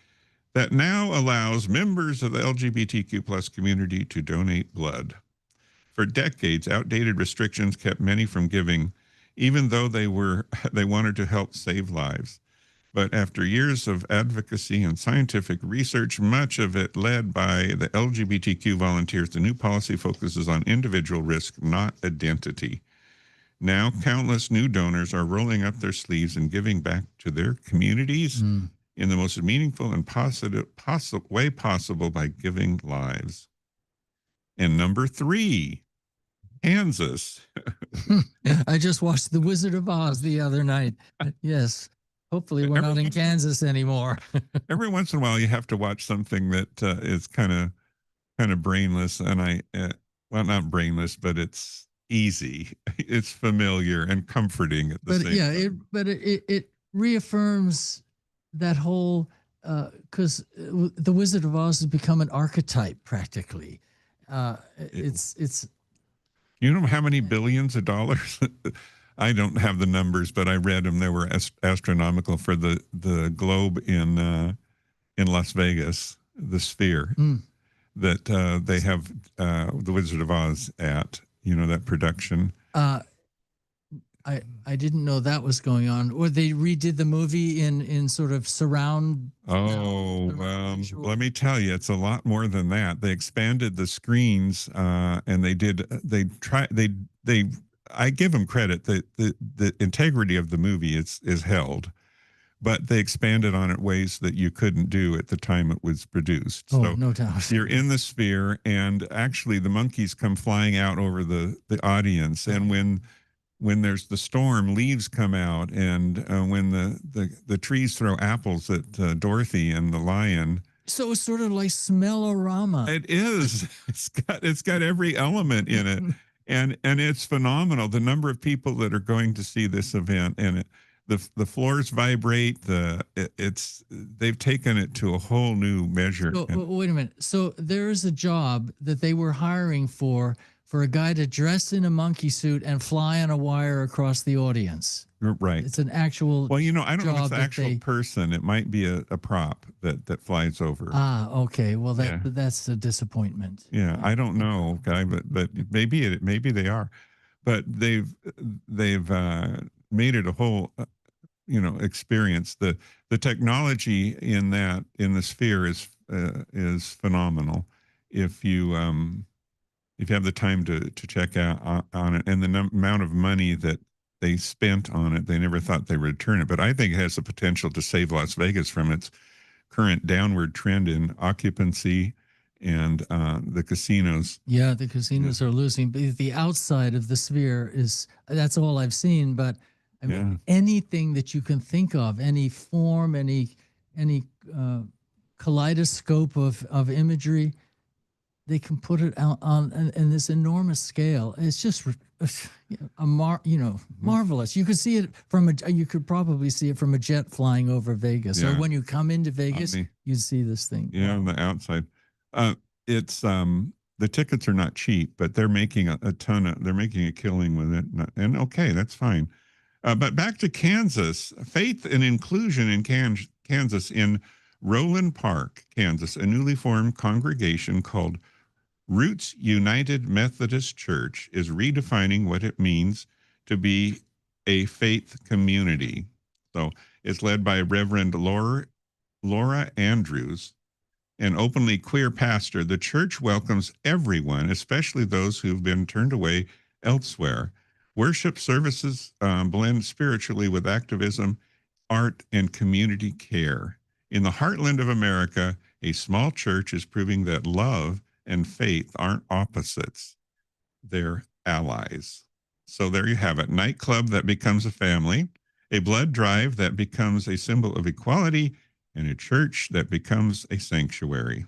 that now allows members of the LGBTQ plus community to donate blood. For decades, outdated restrictions kept many from giving, even though they wanted to help save lives. But after years of advocacy and scientific research, much of it led by the LGBTQ volunteers, the new policy focuses on individual risk, not identity. Now, countless new donors are rolling up their sleeves and giving back to their communities in the most meaningful and positive way possible by giving lives. And number 3, Kansas. I just watched The Wizard of Oz the other night. Yes. Hopefully we're not in Kansas anymore. Every once in a while, you have to watch something that is kind of brainless, and well, not brainless, but it's easy, it's familiar and comforting at the same time. It reaffirms that whole because the Wizard of Oz has become an archetype practically. It's you know how many billions of dollars. I don't have the numbers, but I read them. They were astronomical for the globe in Las Vegas, the Sphere, that they have the Wizard of Oz at. You know, that production. I didn't know that was going on. Or they redid the movie in sort of surround. Oh, let me tell you, it's a lot more than that. They expanded the screens, and I give them credit that the integrity of the movie is held, but they expanded on it ways that you couldn't do at the time it was produced. Oh, so no doubt. You're in the Sphere, and actually the monkeys come flying out over the audience, and when there's the storm, leaves come out, and when the trees throw apples at Dorothy and the lion. So it's sort of like Smell-O-Rama. It is. It's got every element in it. And it's phenomenal, the number of people that are going to see this event, and the floors vibrate. They've taken it to a whole new measure. So, wait a minute. So there's a job that they were hiring for a guy to dress in a monkey suit and fly on a wire across the audience. Right. It's an actual. Well, I don't know if it's an actual they... person. It might be a prop that flies over. Ah, okay. Well, that's a disappointment. Yeah, I don't know, guy, but maybe they are, but they've made it a whole experience. The technology in the Sphere is phenomenal. If you have the time to check out on it, and the amount of money that they spent on it, they never thought they would return it. But I think it has the potential to save Las Vegas from its current downward trend in occupancy and the casinos. Yeah, the casinos are losing. But the outside of the Sphere that's all I've seen. But I mean, anything that you can think of, any form, any kaleidoscope of imagery, they can put it out on in this enormous scale. It's just marvelous. You could see it you could probably see it from a jet flying over Vegas, or when you come into Vegas, you see this thing. Yeah, on the outside. It's the tickets are not cheap, but they're making they're making a killing with it. And okay, that's fine. But back to Kansas, faith and inclusion in Kansas, in Roland Park, Kansas, a newly formed congregation called Roots United Methodist Church is redefining what it means to be a faith community. So it's led by Reverend Laura Andrews, an openly queer pastor. The church welcomes everyone, especially those who've been turned away elsewhere. Worship services blend spiritually with activism, art, and community care. In the heartland of America, a small church is proving that love and faith aren't opposites. They're allies. So there you have it. Nightclub that becomes a family, a blood drive that becomes a symbol of equality, and a church that becomes a sanctuary.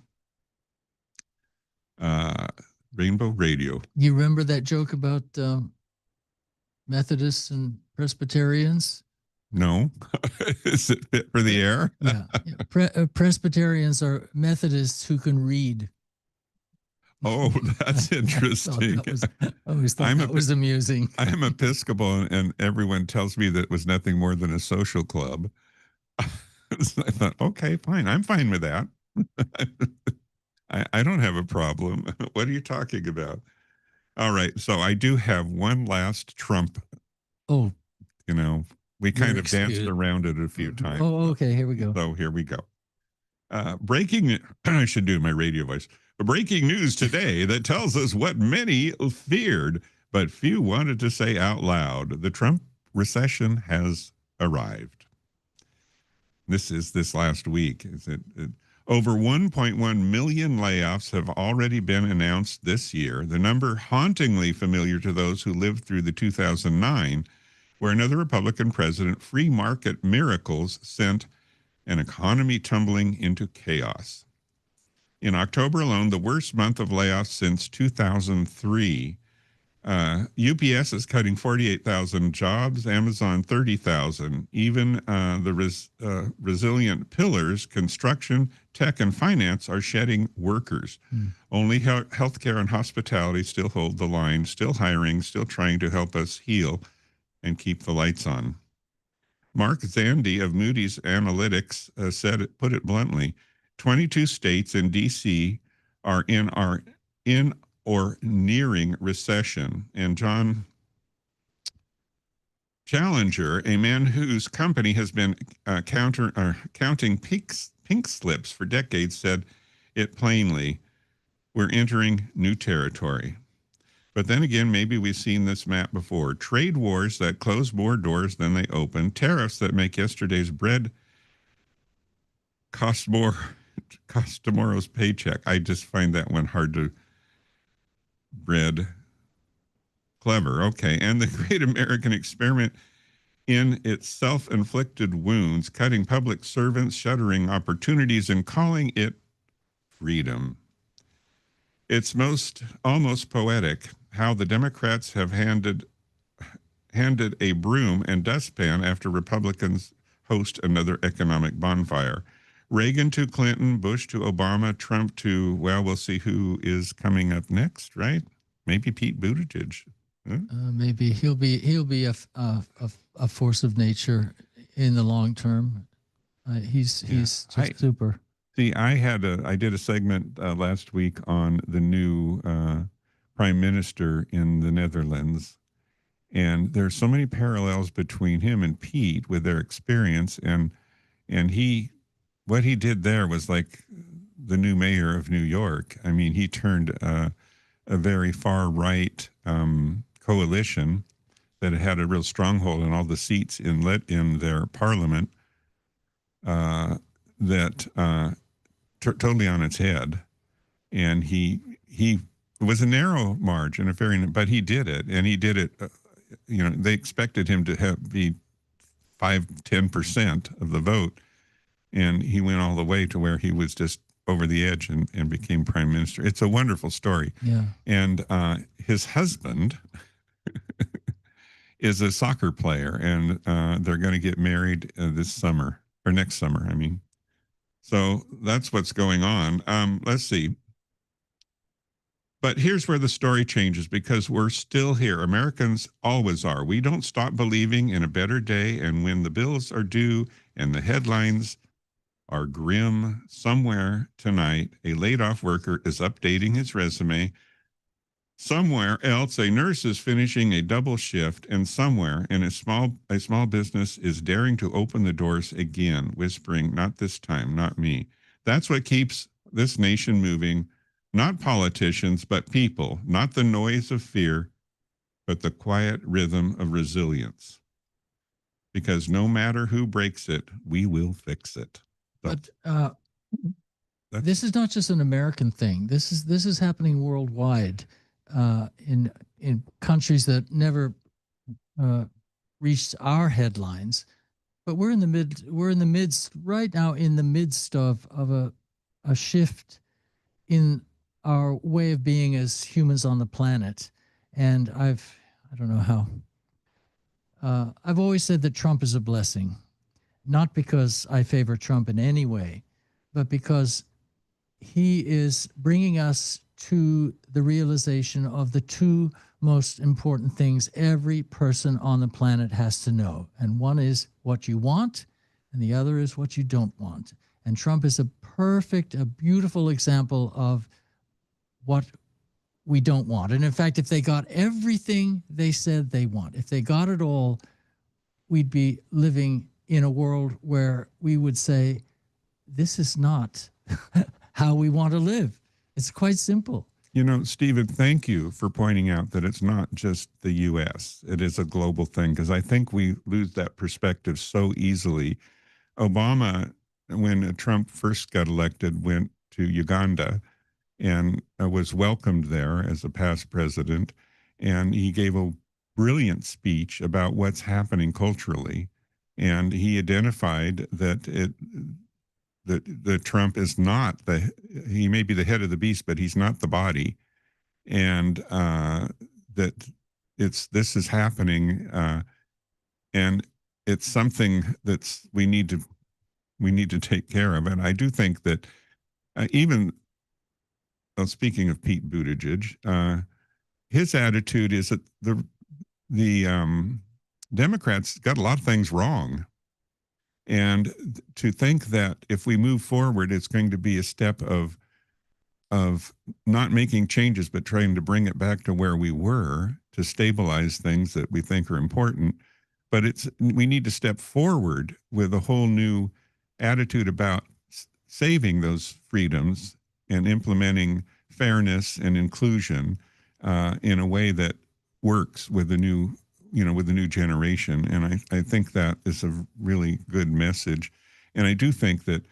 Rainbow Radio. You remember that joke about Methodists and Presbyterians? No. Is it fit for the air? Yeah. Presbyterians are Methodists who can read. Oh, that's interesting. I always thought that was amusing. I'm Episcopal, and everyone tells me that it was nothing more than a social club. So I thought, okay, fine. I'm fine with that. I don't have a problem. What are you talking about? All right. So I do have one last Trump. Oh. We kind of danced around it a few times. Oh, okay. Here we go. So here we go. I should do my radio voice. Breaking news today that tells us what many feared, but few wanted to say out loud. The Trump recession has arrived. This last week. Over 1.1 million layoffs have already been announced this year, the number hauntingly familiar to those who lived through the 2009, where another Republican president, free market miracles sent an economy tumbling into chaos. In October alone, the worst month of layoffs since 2003, UPS is cutting 48,000 jobs, Amazon 30,000. Even the resilient pillars, construction, tech, and finance, are shedding workers. Only healthcare and hospitality still hold the line, still hiring, still trying to help us heal and keep the lights on. Mark Zandi of Moody's Analytics put it bluntly, 22 states and D.C. are in or nearing recession. And John Challenger, a man whose company has been counting pink slips for decades, said it plainly, we're entering new territory. But then again, maybe we've seen this map before. Trade wars that close more doors than they open. Tariffs that make yesterday's bread cost tomorrow's paycheck. I just find that one hard to bread. Clever. Okay. And the great American experiment in its self-inflicted wounds, cutting public servants, shuttering opportunities, and calling it freedom. It's almost poetic how the Democrats have handed a broom and dustpan after Republicans host another economic bonfire. Reagan to Clinton, Bush to Obama, Trump to, well, we'll see who is coming up next, right? Maybe Pete Buttigieg. Huh? Maybe he'll be a force of nature in the long term. He's just super. See, I did a segment last week on the new prime minister in the Netherlands, And there's so many parallels between him and Pete with their experience. And what he did there was like the new mayor of New York. I mean, he turned a very far right coalition that had a real stronghold in all the seats in their parliament totally on its head. And he it was a narrow margin, but he did it, and he did it. They expected him to be 5-10% of the vote, and he went all the way to where he was just over the edge and became prime minister. It's a wonderful story. Yeah. And his husband is a soccer player, and they're going to get married this summer, or next summer, I mean. So that's what's going on. Let's see. But here's where the story changes, because we're still here. Americans always are. We don't stop believing in a better day. And when the bills are due and the headlines are grim, somewhere tonight, a laid-off worker is updating his resume. Somewhere else, a nurse is finishing a double shift, and somewhere in a small business is daring to open the doors again, whispering, "Not this time, not me." That's what keeps this nation moving. Not politicians, but people. Not the noise of fear, but the quiet rhythm of resilience. Because no matter who breaks it, we will fix it. So, But this is not just an American thing. This is happening worldwide, in countries that never reached our headlines. But we're in the midst right now, in the midst of a shift in our way of being as humans on the planet. And I don't know how. I've always said that Trump is a blessing, not because I favor Trump in any way, but because he is bringing us to the realization of the two most important things every person on the planet has to know. And one is what you want, and the other is what you don't want. And Trump is a beautiful example of what we don't want. And in fact, if they got everything they said they want, if they got it all, we'd be living in a world where we would say, this is not how we want to live. It's quite simple. Stephen, thank you for pointing out that it's not just the U.S. It is a global thing, because I think we lose that perspective so easily. Obama, when Trump first got elected, went to Uganda and was welcomed there as a past president. And he gave a brilliant speech about what's happening culturally. And he identified that Trump is not he may be the head of the beast, but he's not the body. And that this is happening. And it's something we need to take care of. And I do think that speaking of Pete Buttigieg, his attitude is that the Democrats got a lot of things wrong. And to think that if we move forward, it's going to be a step of not making changes, but trying to bring it back to where we were to stabilize things that we think are important. But we need to step forward with a whole new attitude about saving those freedoms and implementing fairness and inclusion in a way that works with the new generation. And I think that is a really good message. And I do think that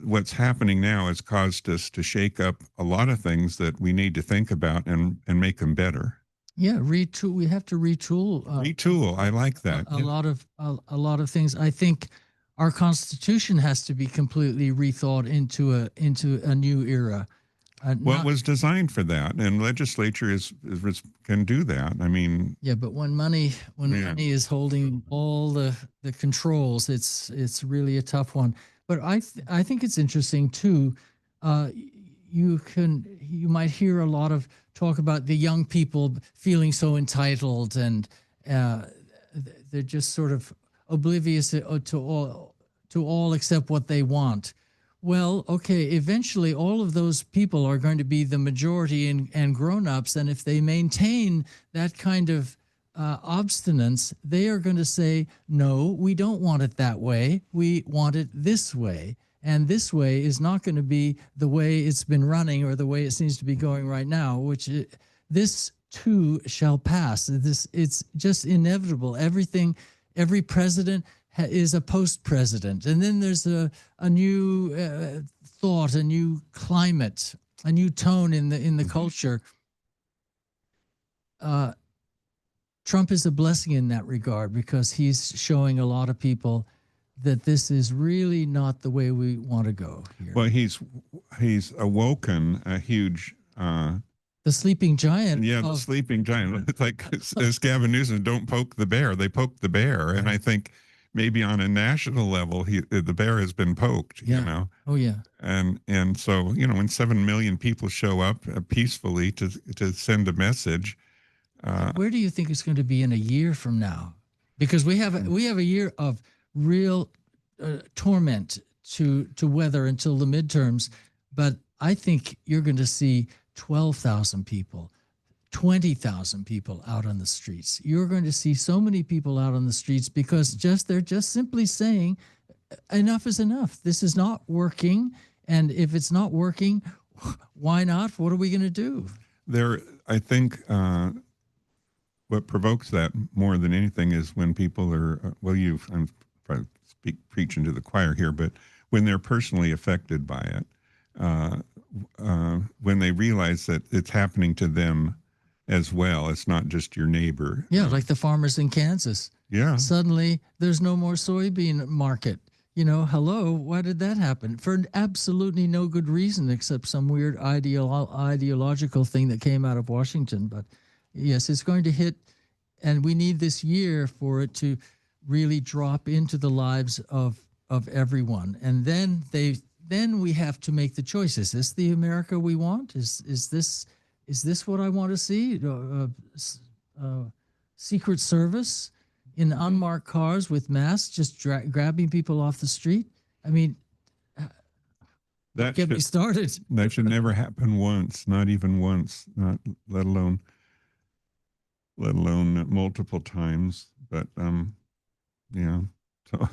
what's happening now has caused us to shake up a lot of things that we need to think about and make them better. Yeah, retool. We have to retool. Retool. I like that. A lot of things. I think our Constitution has to be completely rethought into a new era. It was designed for that, and legislature can do that. I mean, yeah, but when money is holding all the controls, it's really a tough one. But I think it's interesting too. You might hear a lot of talk about the young people feeling so entitled, and they're just sort of oblivious to all except what they want. Well, okay, eventually all of those people are going to be the majority and grown-ups, and if they maintain that kind of obstinance, they are going to say, no, we don't want it that way. We want it this way. And this way is not going to be the way it's been running or the way it seems to be going right now, this too shall pass. It's just inevitable. Every president is a post-president. And then there's a new thought, a new climate, a new tone in the culture. Trump is a blessing in that regard because he's showing a lot of people that this is really not the way we want to go here. Well, he's awoken a huge the sleeping giant. Yeah, the sleeping giant. It's like as Gavin Newsom, don't poke the bear. They poked the bear, and I think maybe on a national level, the bear has been poked. Yeah. You know. Oh yeah. And so when 7 million people show up peacefully to send a message. Where do you think it's going to be in a year from now? Because we have a year of real torment to weather until the midterms, but I think you're going to see 12,000 people, 20,000 people out on the streets. You're going to see so many people out on the streets because they're just simply saying enough is enough. This is not working, and if it's not working, why not? What are we going to do? I think what provokes that more than anything is when people are, I'm probably preaching to the choir here, but when they're personally affected by it, when they realize that it's happening to them as well, it's not just your neighbor. Yeah, like the farmers in Kansas. Yeah. Suddenly there's no more soybean market. Hello, why did that happen? For absolutely no good reason except some weird ideological thing that came out of Washington. But yes, it's going to hit, and we need this year for it to really drop into the lives of everyone. And then we have to make the choice. Is this the America we want? Is this what I want to see? Secret Service in unmarked cars with masks, just grabbing people off the street? I mean, get me started. That should never happen once, not even once, not let alone multiple times. But yeah. So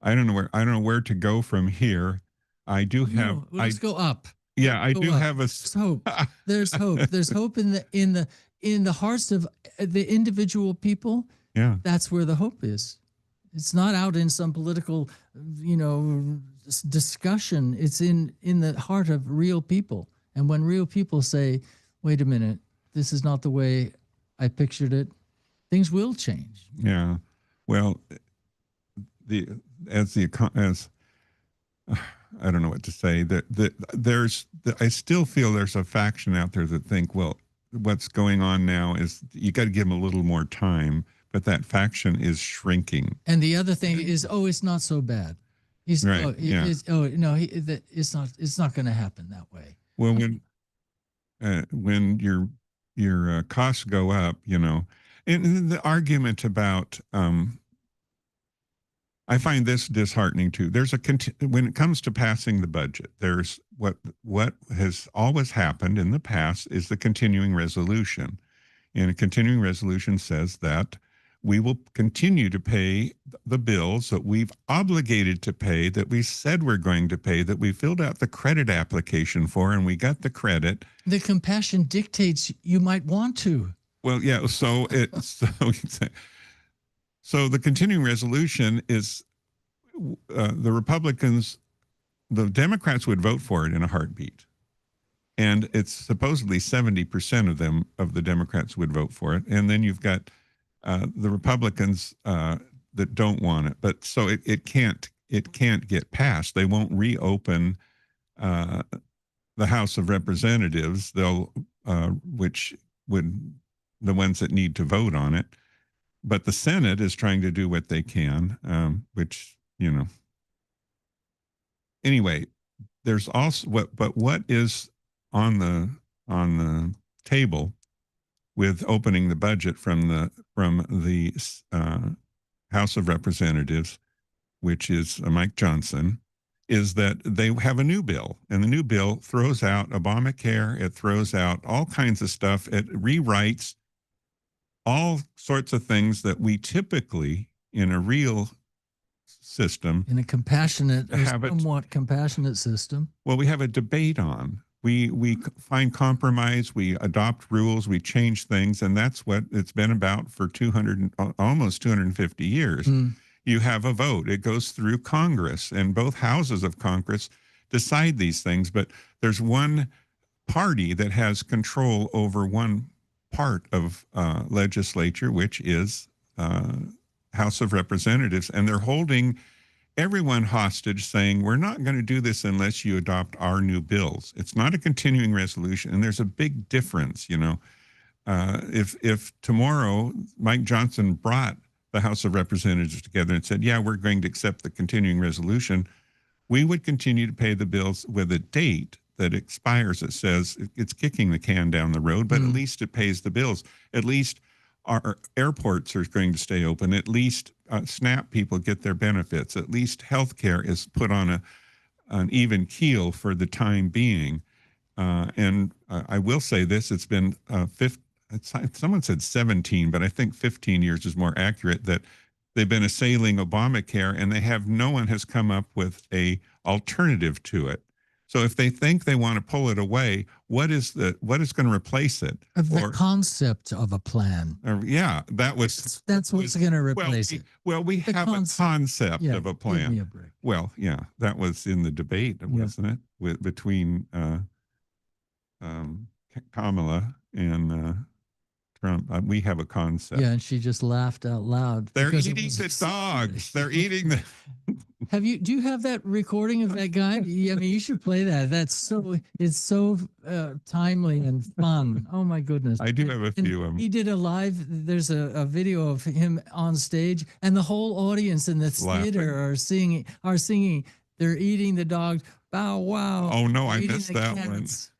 I don't know where to go from here. I do have. Let's go up. Yeah, I do have a. There's hope. There's hope. There's hope in the hearts of the individual people. Yeah, that's where the hope is. It's not out in some political, discussion. It's in the heart of real people. And when real people say, "Wait a minute, this is not the way I pictured it," things will change. Yeah. Well, I don't know what to say. I still feel there's a faction out there that think, well, what's going on now is you got to give them a little more time, but that faction is shrinking. And the other thing is, it's not so bad. It's not going to happen that way. Well, when your costs go up, and the argument about I find this disheartening too. There's when it comes to passing the budget, there's what has always happened in the past is the continuing resolution. And a continuing resolution says that we will continue to pay the bills that we've obligated to pay, that we said we're going to pay, that we filled out the credit application for, and we got the credit. The compassion dictates you might want to. Well, yeah. So So the continuing resolution is the Republicans, the Democrats would vote for it in a heartbeat. And it's supposedly 70% of the Democrats would vote for it. And then you've got the Republicans that don't want it. But so it can't get passed. They won't reopen the House of Representatives, which would the ones that need to vote on it. But the Senate is trying to do what they can, which, Anyway, there's also what is on the table with opening the budget from the House of Representatives, which is Mike Johnson, is that they have a new bill, and the new bill throws out Obamacare. It throws out all kinds of stuff. It rewrites all sorts of things that we typically, in a real system, In a compassionate, or Have it- somewhat compassionate system. well, we have a debate on. We find compromise, we adopt rules, we change things, and that's what it's been about for almost 250 years. Mm. You have a vote. It goes through Congress, and both houses of Congress decide these things. But there's one party that has control over one part of legislature, which is House of Representatives, and they're holding everyone hostage, saying, we're not going to do this unless you adopt our new bills. It's not a continuing resolution, and there's a big difference. If tomorrow Mike Johnson brought the House of Representatives together and said, yeah, we're going to accept the continuing resolution, we would continue to pay the bills with a date that expires. It says it's kicking the can down the road, but at least it pays the bills. At least our airports are going to stay open. At least SNAP people get their benefits. At least healthcare is put on an even keel for the time being. And I will say this, it's been someone said 17, but I think 15 years is more accurate, that they've been assailing Obamacare, and no one has come up with a alternative to it. So if they think they want to pull it away, what is going to replace it? The concept of a plan. That's what's going to replace it. Well, we have a concept of a plan. Give me a break. Well, yeah, that was in the debate, wasn't it, between Kamala and Trump. We have a concept. Yeah, and she just laughed out loud. They're eating the dogs. They're eating the. Do you have that recording of that guy? Yeah, I mean, you should play that. It's so timely and fun. Oh my goodness. I do have a few of them. He did a live, there's a video of him on stage, and the whole audience in the theater are singing. They're eating the dogs. Bow wow. Oh no, I eating missed the that cats.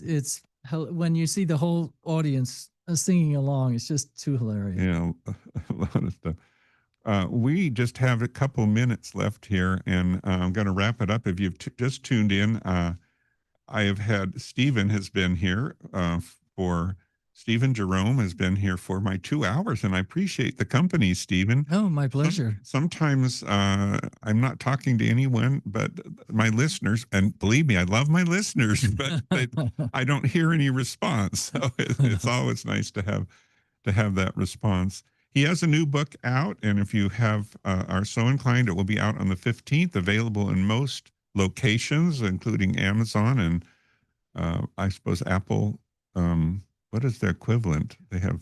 It's when you see the whole audience singing along, it's just too hilarious. Yeah, a lot of stuff. We just have a couple minutes left here, and I'm going to wrap it up. If you've just tuned in, I have had Stephen has been here Stephen Jerome has been here for my 2 hours, and I appreciate the company, Stephen. Oh, my pleasure. Sometimes I'm not talking to anyone but my listeners, and believe me, I love my listeners, but I don't hear any response. So it's always nice to have that response. He has a new book out, and if you are so inclined, it will be out on the 15th, available in most locations, including Amazon and I suppose Apple. What is their equivalent? They have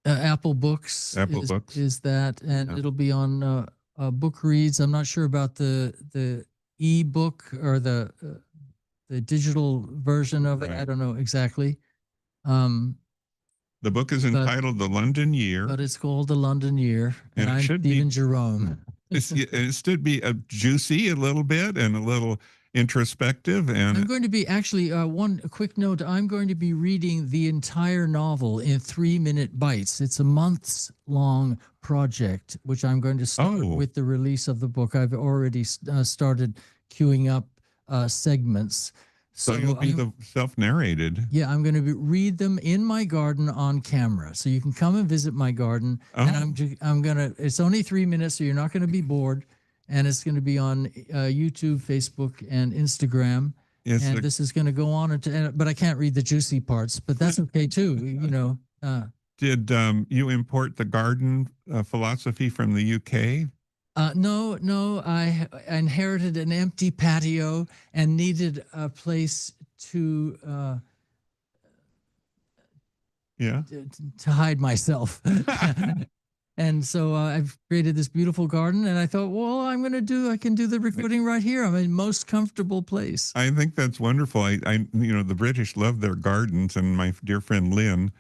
Apple Books. Apple Books is that, and it'll be on Book Reads. I'm not sure about the e-book or the digital version of it. Right. I don't know exactly. The book is entitled The London Year. But it's called The London Year. And I'm Stephen Jerome. It should be juicy a little bit and a little introspective. And I'm going to be actually a quick note. I'm going to be reading the entire novel in 3-minute bites. It's a months long project, which I'm going to start with the release of the book. I've already started queuing up segments. So you'll be the self-narrated. Yeah, I'm going to read them in my garden on camera. So you can come and visit my garden. And I'm going to, it's only 3 minutes, so you're not going to be bored. And it's going to be on YouTube, Facebook, and Instagram. And this is going to go on, but I can't read the juicy parts, but that's okay too, Did you import the garden philosophy from the UK? No, I inherited an empty patio and needed a place to hide myself. And so I've created this beautiful garden, and I thought, well, I can do the recording right here. I'm in most comfortable place. I think that's wonderful. The British love their gardens, and my dear friend Lynn,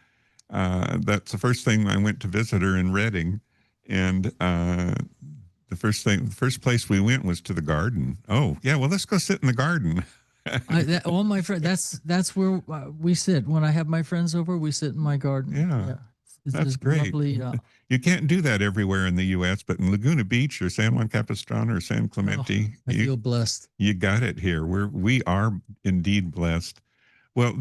that's the first thing I went to visit her in Reading, and the first place we went was to the garden. Oh yeah, well, let's go sit in the garden. All my friends, that's where we sit. When I have my friends over, we sit in my garden. Yeah. It's That's just great. lovely. You can't do that everywhere in the U.S., but in Laguna Beach or San Juan Capistrano or San Clemente, I feel blessed. you got it here. We are indeed blessed. Well,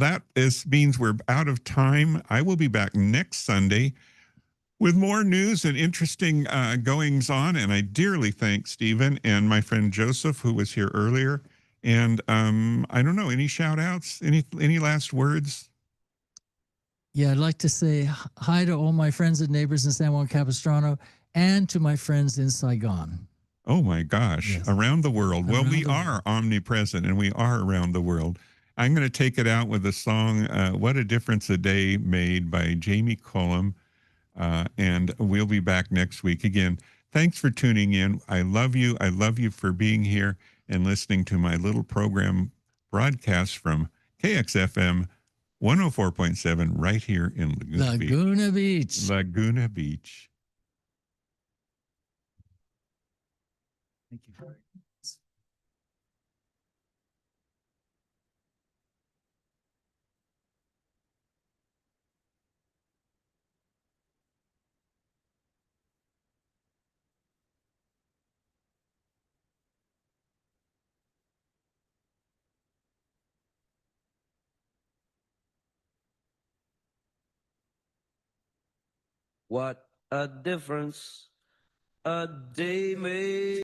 means we're out of time. I will be back next Sunday with more news and interesting goings on. And I dearly thank Stephen and my friend Joseph, who was here earlier. And I don't know, any shout outs, any last words? Yeah, I'd like to say hi to all my friends and neighbors in San Juan Capistrano and to my friends in Saigon. Oh my gosh, Yes. around the world. Well, Around we the are world. omnipresent and we are around the world. I'm going to take it out with the song What a Difference a Day Made by Jamie Cullum. And we'll be back next week. Again, thanks for tuning in. I love you. I love you for being here and listening to my little program broadcast from KXFM 104.7 right here in Laguna Beach. Laguna Beach. Laguna Beach. Thank you very much. What a difference a day made.